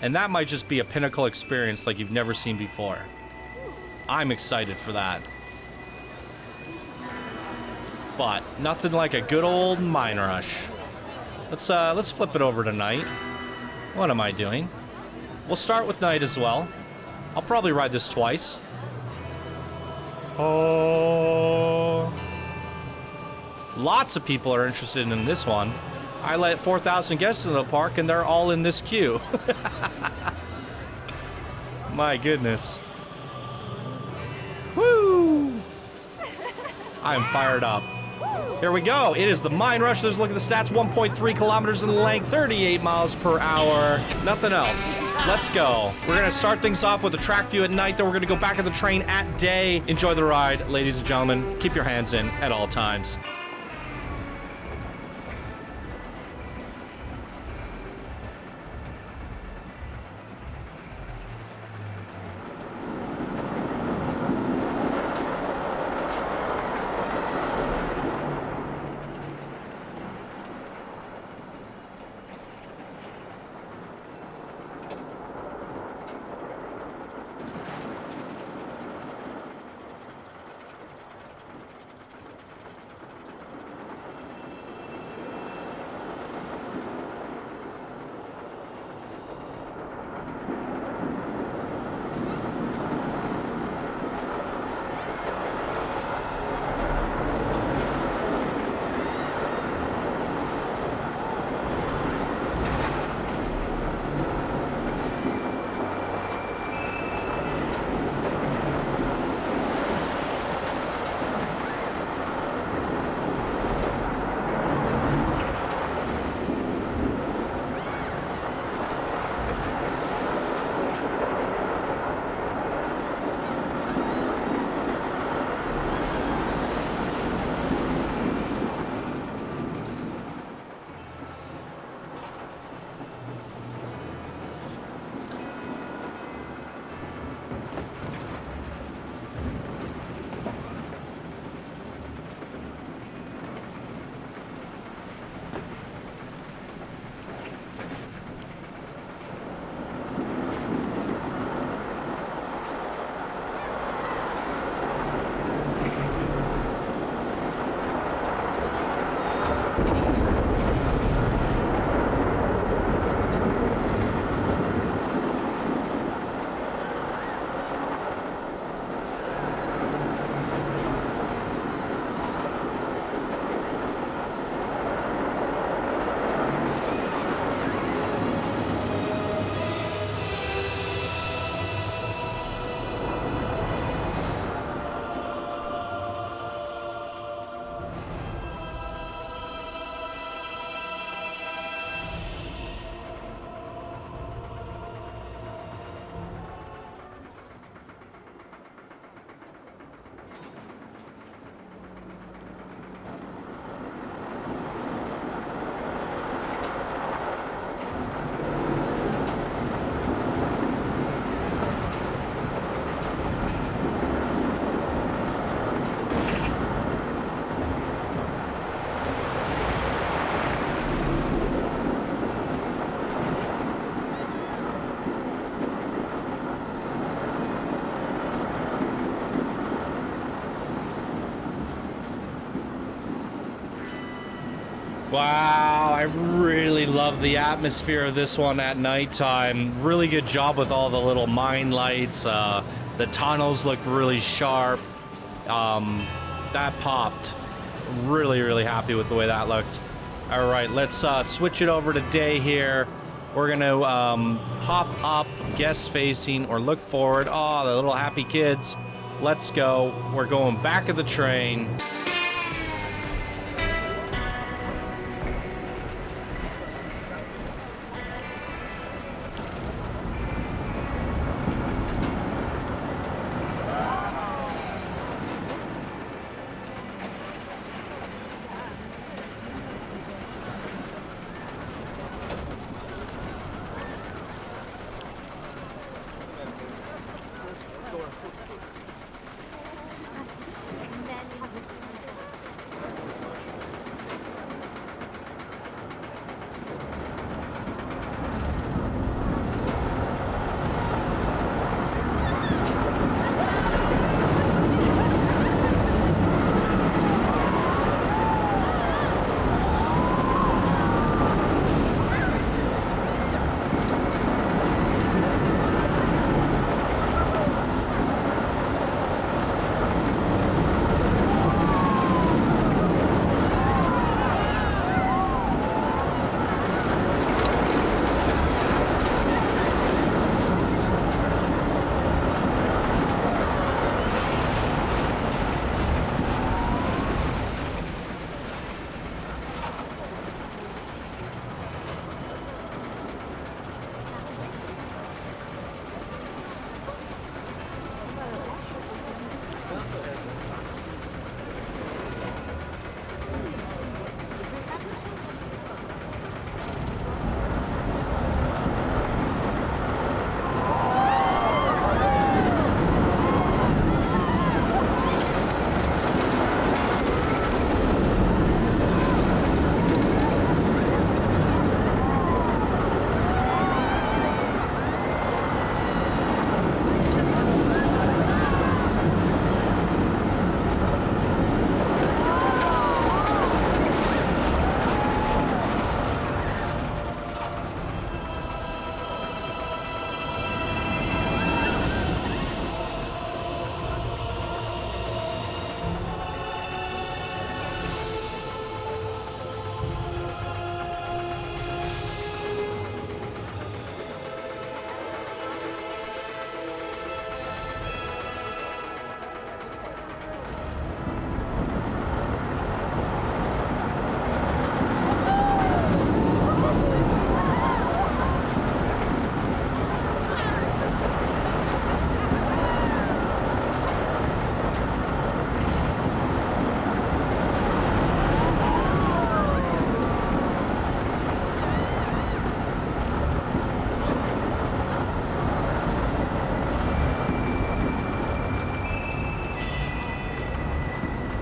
And that might just be a pinnacle experience like you've never seen before. I'm excited for that. But nothing like a good old mine rush. Let's flip it over to night. What am I doing? We'll start with night as well. I'll probably ride this twice. Oh. Lots of people are interested in this one. I let 4,000 guests into the park and they're all in this queue. My goodness. Woo! I'm fired up. Here we go. It is the mine rush. Let's look at the stats. 1.3 kilometers in length, 38 miles per hour. Nothing else. Let's go. We're going to start things off with a track view at night. Then we're going to go back at the train at day. Enjoy the ride, ladies and gentlemen. Keep your hands in at all times. Wow, I really love the atmosphere of this one at nighttime. Really good job with all the little mine lights. The tunnels looked really sharp. That popped. Really, really happy with the way that looked. All right, let's switch it over to day here. We're gonna pop up guest facing or look forward. Oh, the little happy kids. Let's go. We're going back of the train.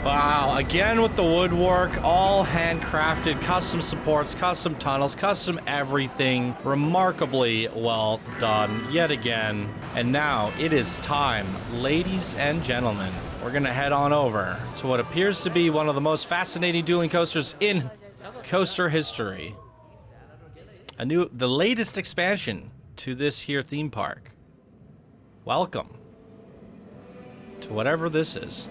Wow, again with the woodwork, all handcrafted, custom supports, custom tunnels, custom everything. Remarkably well done yet again. And now it is time, ladies and gentlemen. We're gonna head on over to what appears to be one of the most fascinating dueling coasters in coaster history. The latest expansion to this here theme park. Welcome to whatever this is.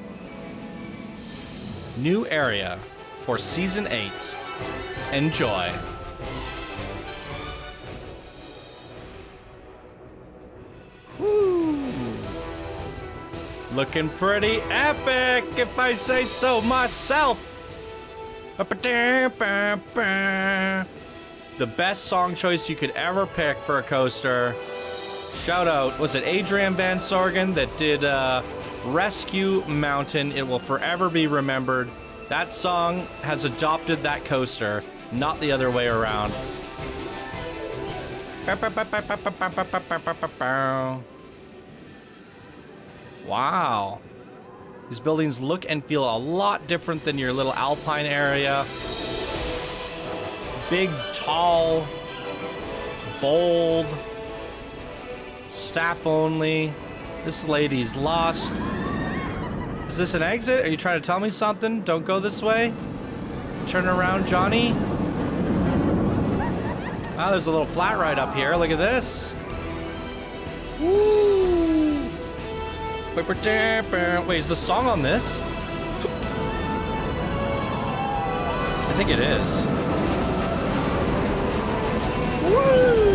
New area for Season 8. Enjoy. Woo. Looking pretty epic, if I say so myself. The best song choice you could ever pick for a coaster. Shout out, was it Adrian Van Sorgen that did Rescue Mountain? It will forever be remembered. That song has adopted that coaster, not the other way around. Wow. These buildings look and feel a lot different than your little alpine area. Big, tall, bold, staff only. This lady's lost. Is this an exit? Are you trying to tell me something? Don't go this way? Turn around, Johnny. Ah, there's a little flat ride up here. Look at this. Woo! Wait, is the song on this? think it is. Woo!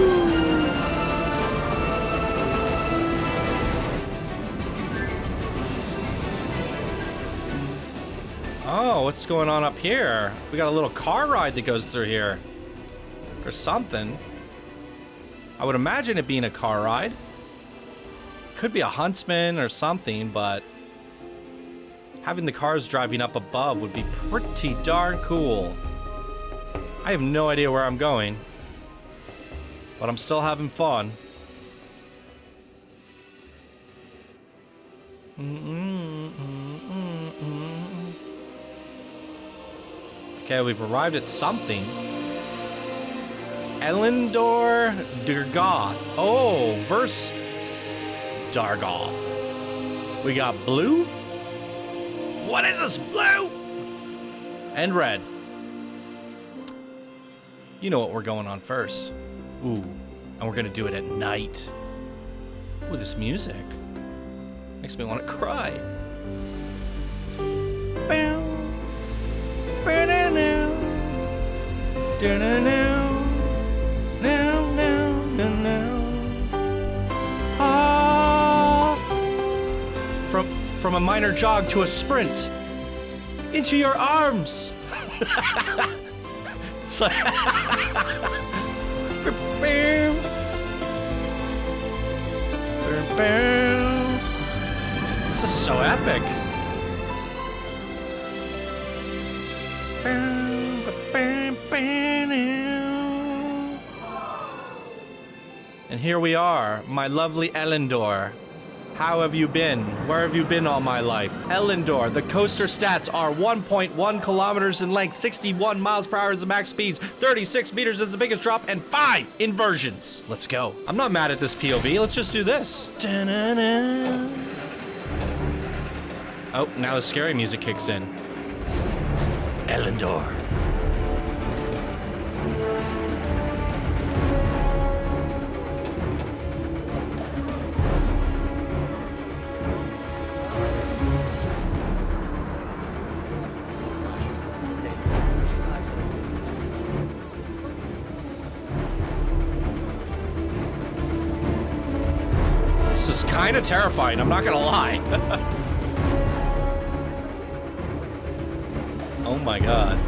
Oh, what's going on up here? We got a little car ride that goes through here. Or something. I would imagine it being a car ride. Could be a huntsman or something, but having the cars driving up above would be pretty darn cool. I have no idea where I'm going, but I'm still having fun. Okay, we've arrived at something. Elendor Dargoth. Oh, verse Dargoth. We got blue. What is this? Blue and red. You know what we're going on first. Ooh, and we're gonna do it at night. Ooh, this music makes me want to cry. From a minor jog to a sprint into your arms. It's like this is so epic. And here we are, my lovely Elendor. How have you been? Where have you been all my life? Elendor, the coaster stats are 1.1 kilometers in length, 61 miles per hour is the max speeds, 36 meters is the biggest drop, and 5 inversions. Let's go. I'm not mad at this POV. Let's just do this. Oh, now the scary music kicks in. Elendor. Kind of terrifying, I'm not gonna lie. Oh my god.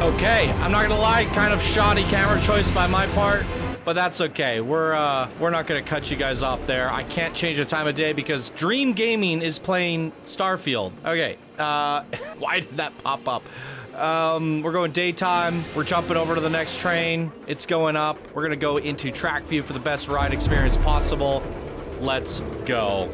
Okay, I'm not gonna lie, kind of shoddy camera choice by my part, but that's okay. We're not gonna cut you guys off there. I can't change the time of day because Dream Gaming is playing Starfield. Okay, why did that pop up? We're going daytime. We're jumping over to the next train. It's going up. We're gonna go into track view for the best ride experience possible. Let's go.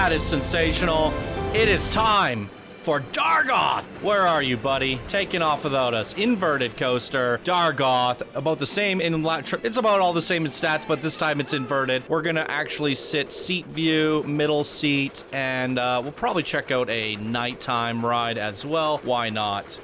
That is sensational. It is time for Dargoth. Where are you, buddy? Taking off without us. Inverted coaster. Dargoth. About the same in... It's about all the same in stats, but this time it's inverted. We're gonna actually sit seat view, middle seat, and we'll probably check out a nighttime ride as well. Why not?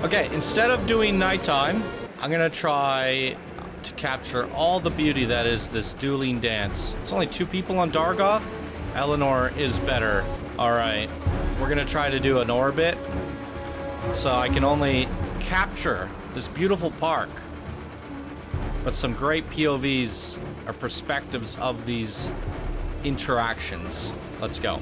Okay, instead of doing nighttime, I'm gonna try to capture all the beauty that is this dueling dance. It's only 2 people on Dargoth. Elendor is better. All right, we're gonna try to do an orbit, so I can only capture this beautiful park, but some great POVs or perspectives of these interactions. Let's go.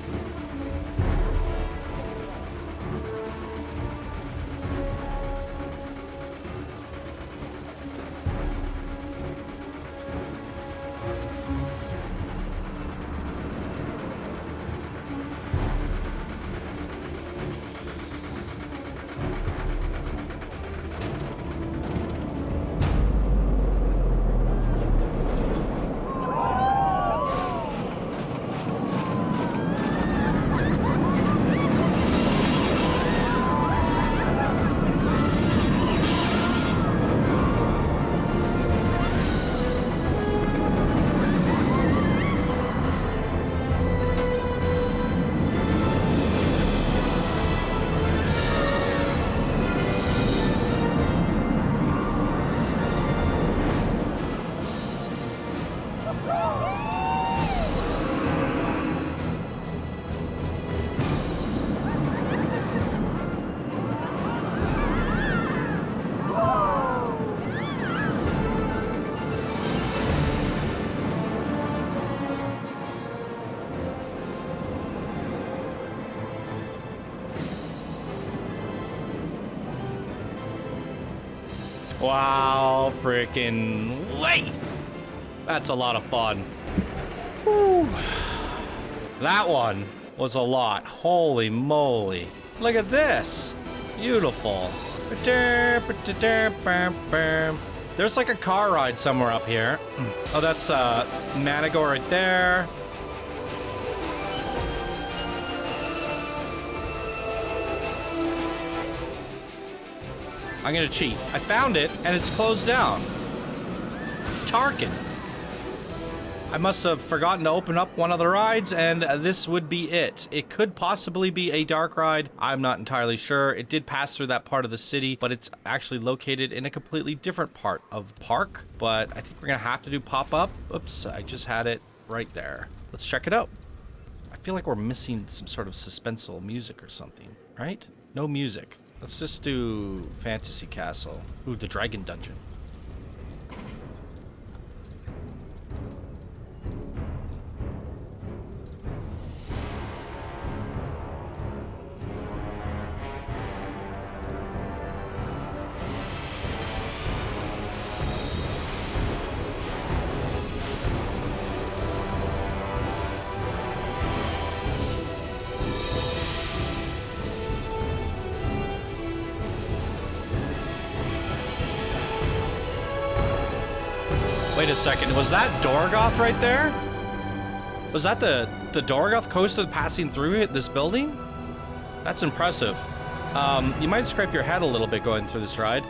Wow, freaking wait! That's a lot of fun. Whew. That one was a lot. Holy moly. Look at this. Beautiful. There's like a car ride somewhere up here. Oh, that's Manigo right there. I'm gonna cheat. I found it, and it's closed down. Tarken. I must have forgotten to open up one of the rides, and this would be it. It could possibly be a dark ride. I'm not entirely sure. It did pass through that part of the city, but it's actually located in a completely different part of the park. But I think we're gonna have to do pop-up. Oops, I just had it right there. Let's check it out. I feel like we're missing some sort of suspenseful music or something, right? No music. Let's just do Fantasy Castle. Ooh, the Dragon Dungeon. Wait a second, was that Dargoth right there? Was that the Dargoth coaster passing through this building? That's impressive. You might scrape your head a little bit going through this ride.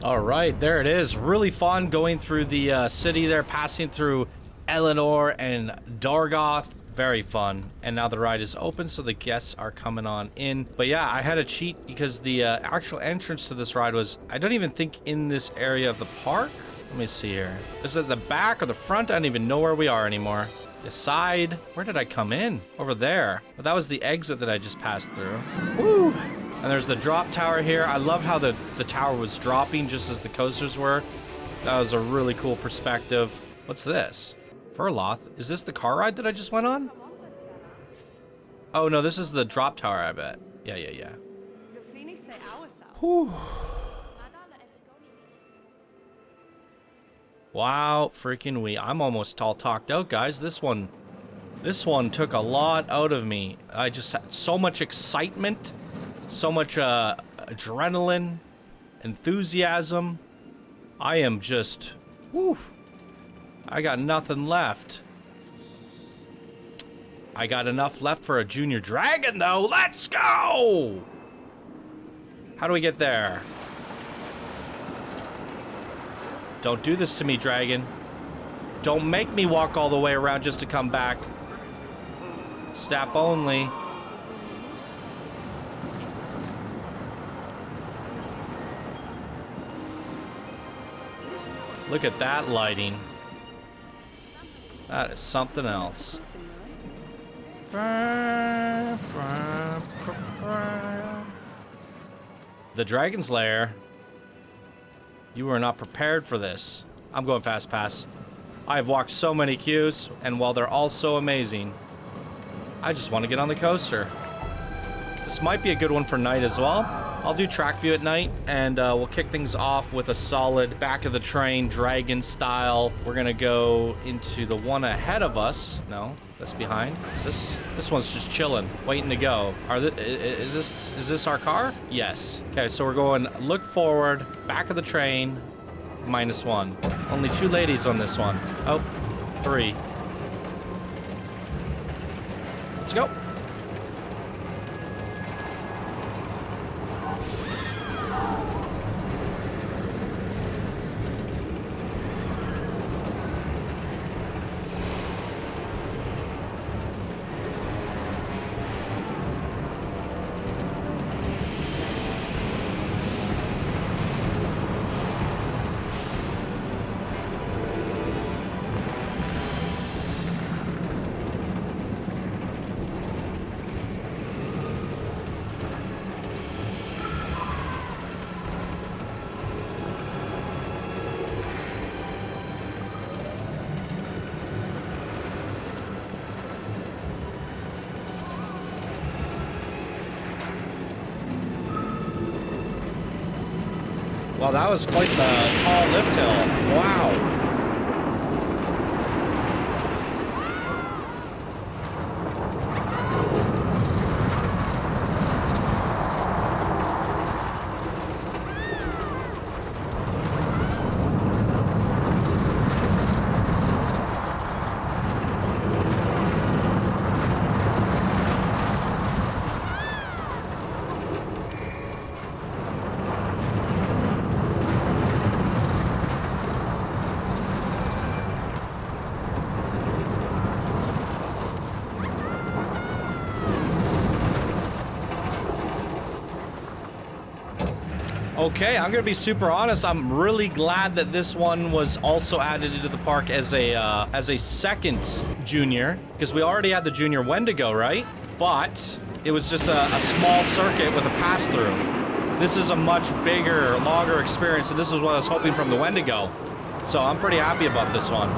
All right, there it is. Really fun going through the city there, passing through Elendor and Dargoth. Very fun. And now the ride is open, so the guests are coming on in. But yeah, I had to cheat because the actual entrance to this ride was, I don't even think in this area of the park. Let me see here. Is it the back or the front? I don't even know where we are anymore. The side. Where did I come in? Over there. But that was the exit that I just passed through. Woo! And there's the drop tower here. I love how the tower was dropping just as the coasters were. That was a really cool perspective. What's this? Furloth. Is this the car ride that I just went on? Oh no, this is the drop tower, I bet. Yeah. Whew. Wow, freaking we. I'm almost all talked out, guys. This one took a lot out of me. I just had so much excitement. So much adrenaline, enthusiasm. I am just, whew, I got nothing left. I got enough left for a junior dragon, though. Let's go! How do we get there? Don't do this to me, dragon. Don't make me walk all the way around just to come back. Staff only. Look at that lighting. That is something else. The Dragon's Lair. You were not prepared for this. I'm going fast pass. I have walked so many queues, and while they're all so amazing, I just want to get on the coaster. This might be a good one for night as well. I'll do track view at night, and we'll kick things off with a solid back of the train dragon style. We're gonna go into the one ahead of us. No, that's behind. Is this one's just chilling, waiting to go. Is this our car? Yes. Okay, so we're going look forward, back of the train, -1. Only 2 ladies on this one. Oh, 3. Let's go. Well, that was quite the tall lift hill. Wow. Okay, I'm gonna be super honest. I'm really glad that this one was also added into the park as a second junior, because we already had the junior Wendigo, right? But it was just a small circuit with a pass-through. This is a much bigger, longer experience, and this is what I was hoping from the Wendigo. So I'm pretty happy about this one.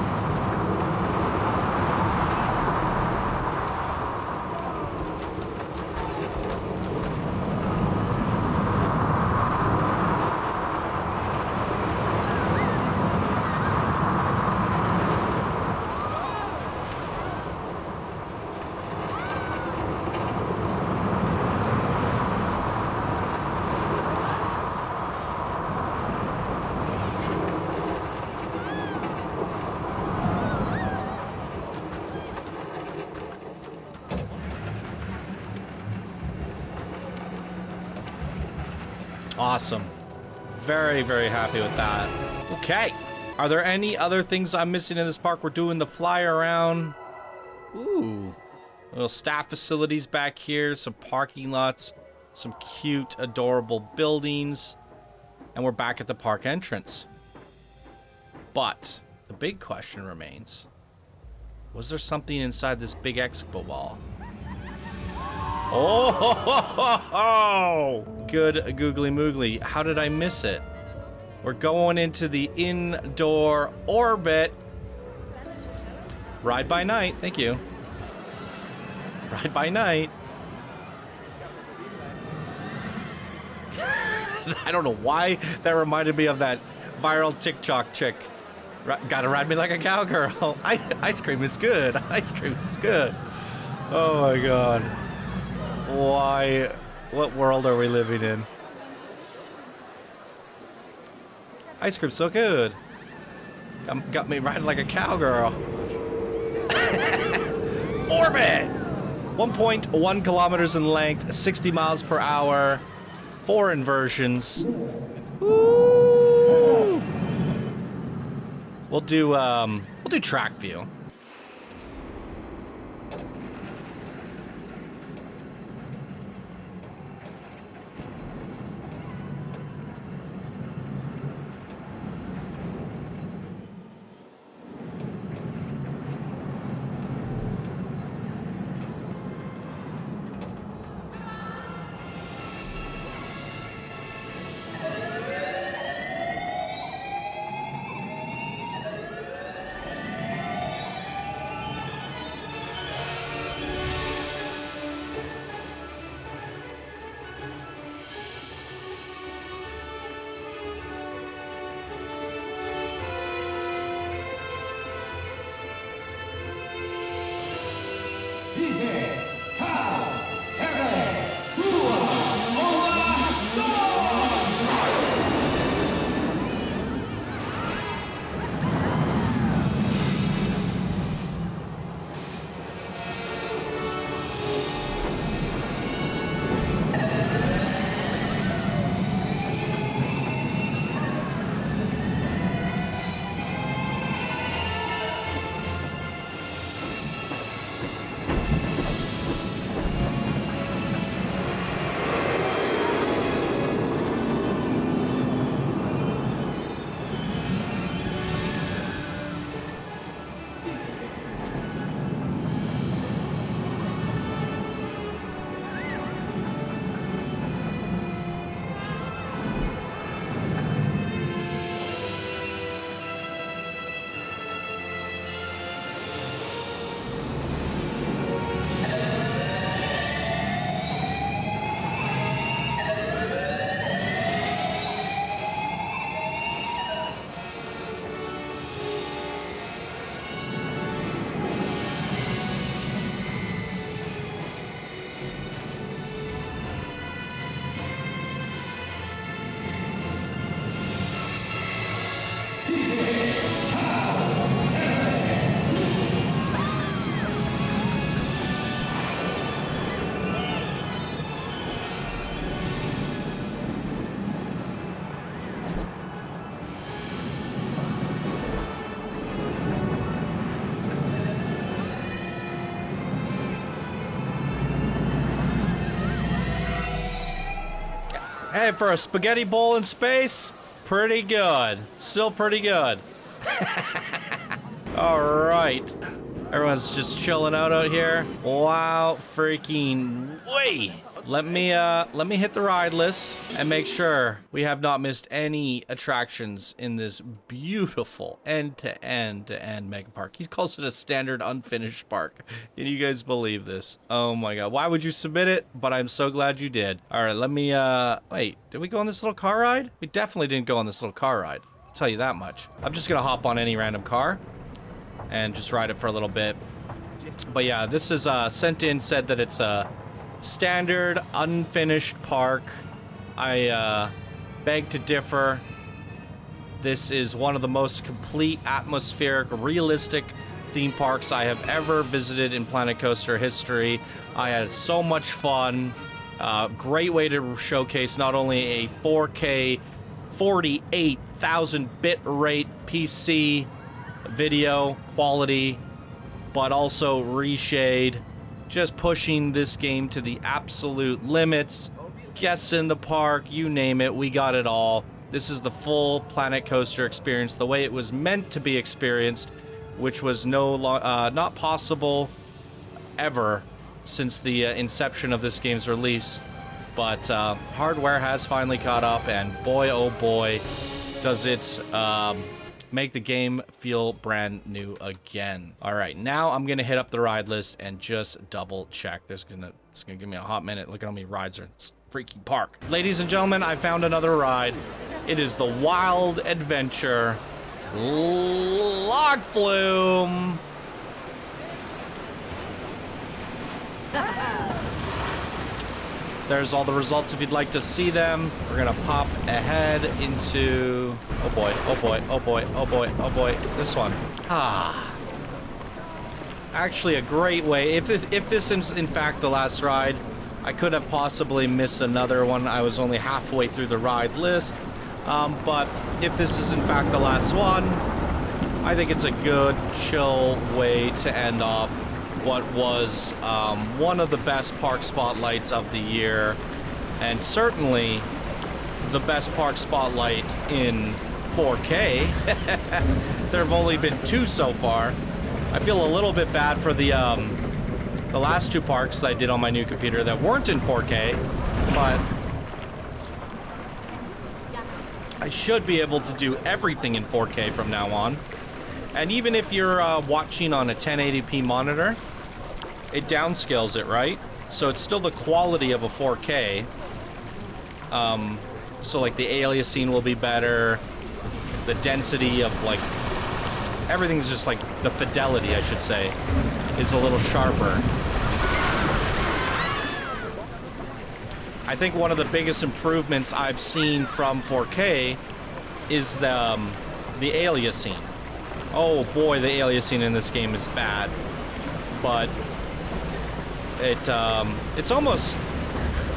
Awesome. Very, very happy with that. Okay. Are there any other things I'm missing in this park? We're doing the fly around. Ooh. Little staff facilities back here. Some parking lots. Some cute, adorable buildings. And we're back at the park entrance. But the big question remains. Was there something inside this big expo wall? Oh, ho, ho, ho, ho. Good googly moogly. How did I miss it? We're going into the indoor orbit. Ride by night. Thank you. Ride by night. I don't know why that reminded me of that viral TikTok chick. Gotta ride me like a cowgirl. Ice cream is good. Ice cream is good. Oh my god. Why? What world are we living in? Ice cream's so good. Got me riding like a cowgirl. Orbit! 1.1 kilometers in length, 60 miles per hour, 4 inversions. Woo! We'll do track view. Hey, for a spaghetti bowl in space, pretty good. Still pretty good. All right. Everyone's just chilling out here. Wow, freaking way. Let me hit the ride list and make sure we have not missed any attractions in this beautiful end-to-end mega park. He calls it a standard unfinished park. Can you guys believe this? Oh my god. Why would you submit it? But I'm so glad you did. All right, let me wait, did we go on this little car ride? We definitely didn't go on this little car ride. I'll tell you that much. I'm just gonna hop on any random car and just ride it for a little bit. But yeah, this is sent in, said that it's a standard unfinished park. I beg to differ. This is one of the most complete, atmospheric, realistic theme parks I have ever visited in Planet Coaster history. I had so much fun. Great way to showcase not only a 4K 48,000 bit rate PC video quality, but also reshade, just pushing this game to the absolute limits. Guests in the park, you name it, we got it all. This is the full Planet Coaster experience, the way it was meant to be experienced, which was not possible ever since the inception of this game's release. But hardware has finally caught up, and boy oh boy does it make the game feel brand new again. All right, now I'm gonna hit up the ride list and just double check. It's gonna give me a hot minute. Look at how many rides are in this freaking park. Ladies and gentlemen, I found another ride. It is the Wild Adventure Log Flume. There's all the results if you'd like to see them. We're gonna pop ahead into, oh boy, oh boy, oh boy, oh boy, oh boy, this one. Actually a great way, if this is in fact the last ride, I could have possibly missed another one. I was only halfway through the ride list. But if this is in fact the last one, I think it's a good, chill way to end off what was one of the best park spotlights of the year, and certainly the best park spotlight in 4K. There have only been 2 so far. I feel a little bit bad for the last 2 parks that I did on my new computer that weren't in 4K, but I should be able to do everything in 4K from now on. And even if you're watching on a 1080p monitor, it downscales it, right? So it's still the quality of a 4K. So like the aliasing will be better, the density of like everything's just like the fidelity, I should say, is a little sharper. I think one of the biggest improvements I've seen from 4K is the aliasing. Oh boy, the aliasing in this game is bad, but it's almost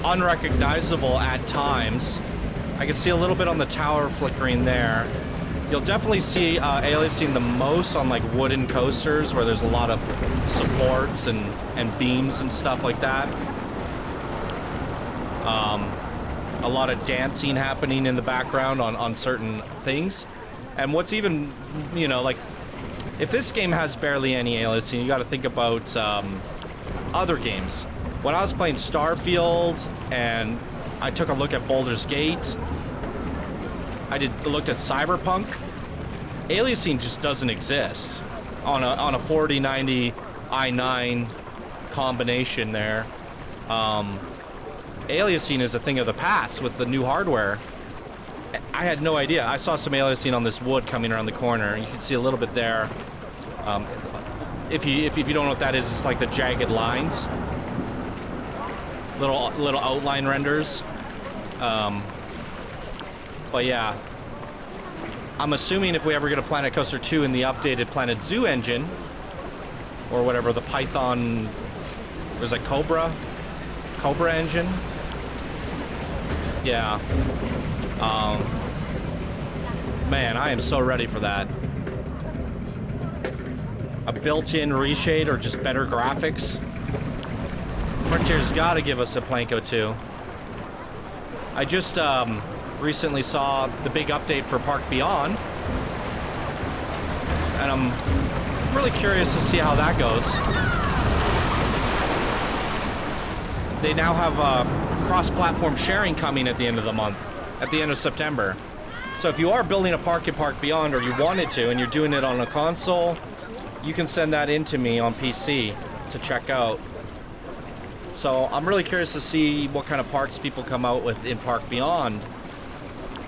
unrecognizable at times. I can see a little bit on the tower flickering there. You'll definitely see aliasing the most on like wooden coasters where there's a lot of supports and beams and stuff like that. A lot of dancing happening in the background on certain things. And what's even, you know, like, if this game has barely any aliasing, you got to think about other games. When I was playing Starfield and I took a look at Baldur's Gate, I looked at Cyberpunk, aliasing just doesn't exist on a 4090 i9 combination there. Aliasing is a thing of the past with the new hardware. I had no idea. I saw some aliasing on this wood coming around the corner. You can see a little bit there. If you don't know what that is, it's like the jagged lines, little outline renders. But yeah, I'm assuming if we ever get a Planet Coaster 2 in the updated Planet Zoo engine, or whatever, the Python, there's a Cobra engine. Yeah. Man, I am so ready for that. A built-in reshade or just better graphics. Frontier's gotta give us a Planko 2. I just recently saw the big update for Park Beyond, and I'm really curious to see how that goes. They now have cross-platform sharing coming at the end of the month, at the end of September. So if you are building a park in Park Beyond, or you wanted to, and you're doing it on a console, you can send that in to me on PC to check out. So I'm really curious to see what kind of parks people come out with in Park Beyond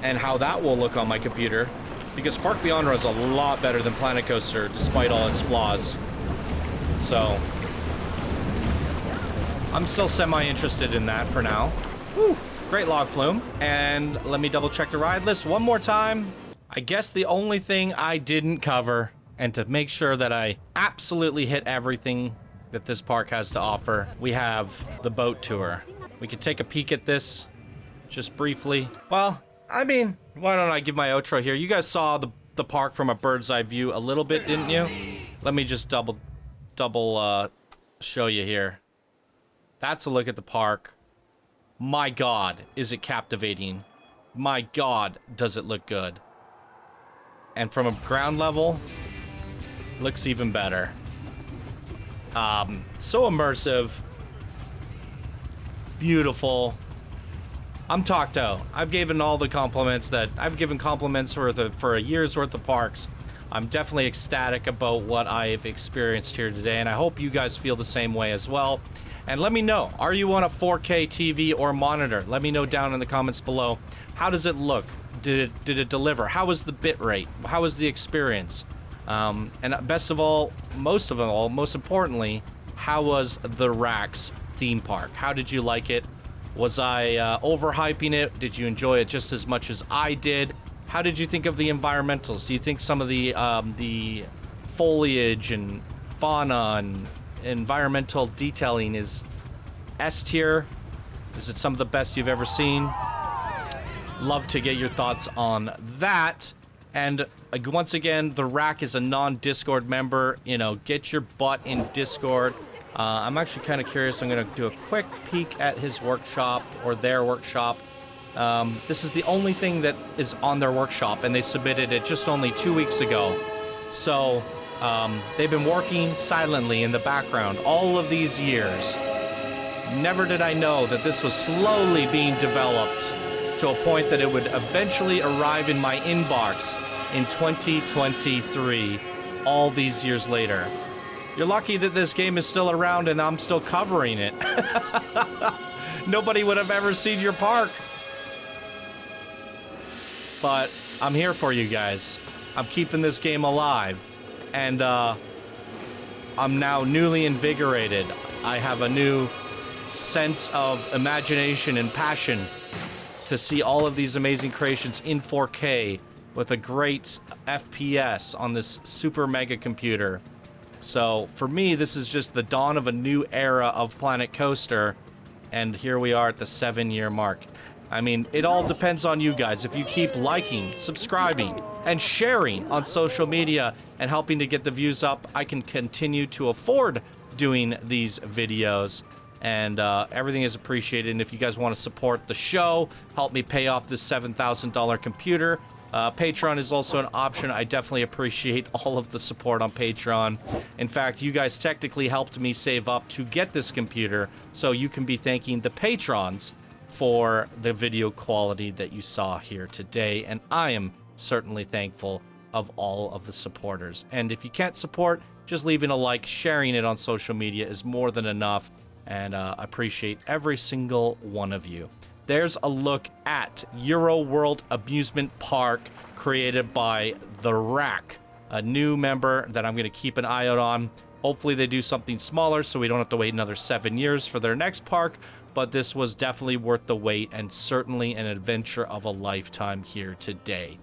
and how that will look on my computer, because Park Beyond runs a lot better than Planet Coaster despite all its flaws. So I'm still semi-interested in that for now. Woo, great log flume. And let me double check the ride list one more time. I guess the only thing I didn't cover, and to make sure that I absolutely hit everything that this park has to offer, we have the boat tour. We could take a peek at this just briefly. Well, I mean, why don't I give my outro here? You guys saw the park from a bird's eye view a little bit, didn't you? Let me just double show you here. That's a look at the park. My God, is it captivating. My God, does it look good. And from a ground level, looks even better. So immersive. Beautiful. I'm talked out. I've given all the compliments that I've given compliments for a year's worth of parks. I'm definitely ecstatic about what I've experienced here today, and I hope you guys feel the same way as well. And let me know, are you on a 4K TV or monitor? Let me know down in the comments below. How does it look? Did it deliver? How was the bit rate? How was the experience? And best of all, most importantly, how was TheRack's theme park? How did you like it? Was I overhyping it? Did you enjoy it just as much as I did? How did you think of the environmentals? Do you think some of the foliage and fauna and environmental detailing is S tier? Is it some of the best you've ever seen? Love to get your thoughts on that. And once again, TheRack is a non-Discord member. You know, get your butt in Discord. I'm actually kind of curious. I'm going to do a quick peek at his workshop, or their workshop. This is the only thing that is on their workshop, and they submitted it just only 2 weeks ago. So they've been working silently in the background all of these years. Never did I know that this was slowly being developed to a point that it would eventually arrive in my inbox in 2023, all these years later. You're lucky that this game is still around and I'm still covering it. Nobody would have ever seen your park. But I'm here for you guys. I'm keeping this game alive. And I'm now newly invigorated. I have a new sense of imagination and passion to see all of these amazing creations in 4K with a great FPS on this super mega computer. So for me, this is just the dawn of a new era of Planet Coaster, and here we are at the 7-year mark. I mean, it all depends on you guys. If you keep liking, subscribing, and sharing on social media and helping to get the views up, I can continue to afford doing these videos. And everything is appreciated. And if you guys want to support the show, help me pay off this $7,000 computer, Patreon is also an option. I definitely appreciate all of the support on Patreon. In fact, you guys technically helped me save up to get this computer, so you can be thanking the patrons for the video quality that you saw here today. And I am certainly thankful of all of the supporters. And if you can't support, just leaving a like, sharing it on social media is more than enough. And I appreciate every single one of you. There's a look at EuroWorld Amusement Park created by TheRack, a new member that I'm going to keep an eye out on. Hopefully they do something smaller so we don't have to wait another 7 years for their next park, but this was definitely worth the wait and certainly an adventure of a lifetime here today.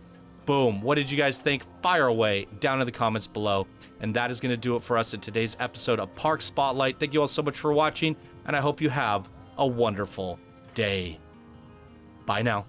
Boom. What did you guys think? Fire away down in the comments below. And that is going to do it for us in today's episode of Park Spotlight. Thank you all so much for watching, and I hope you have a wonderful day. Bye now.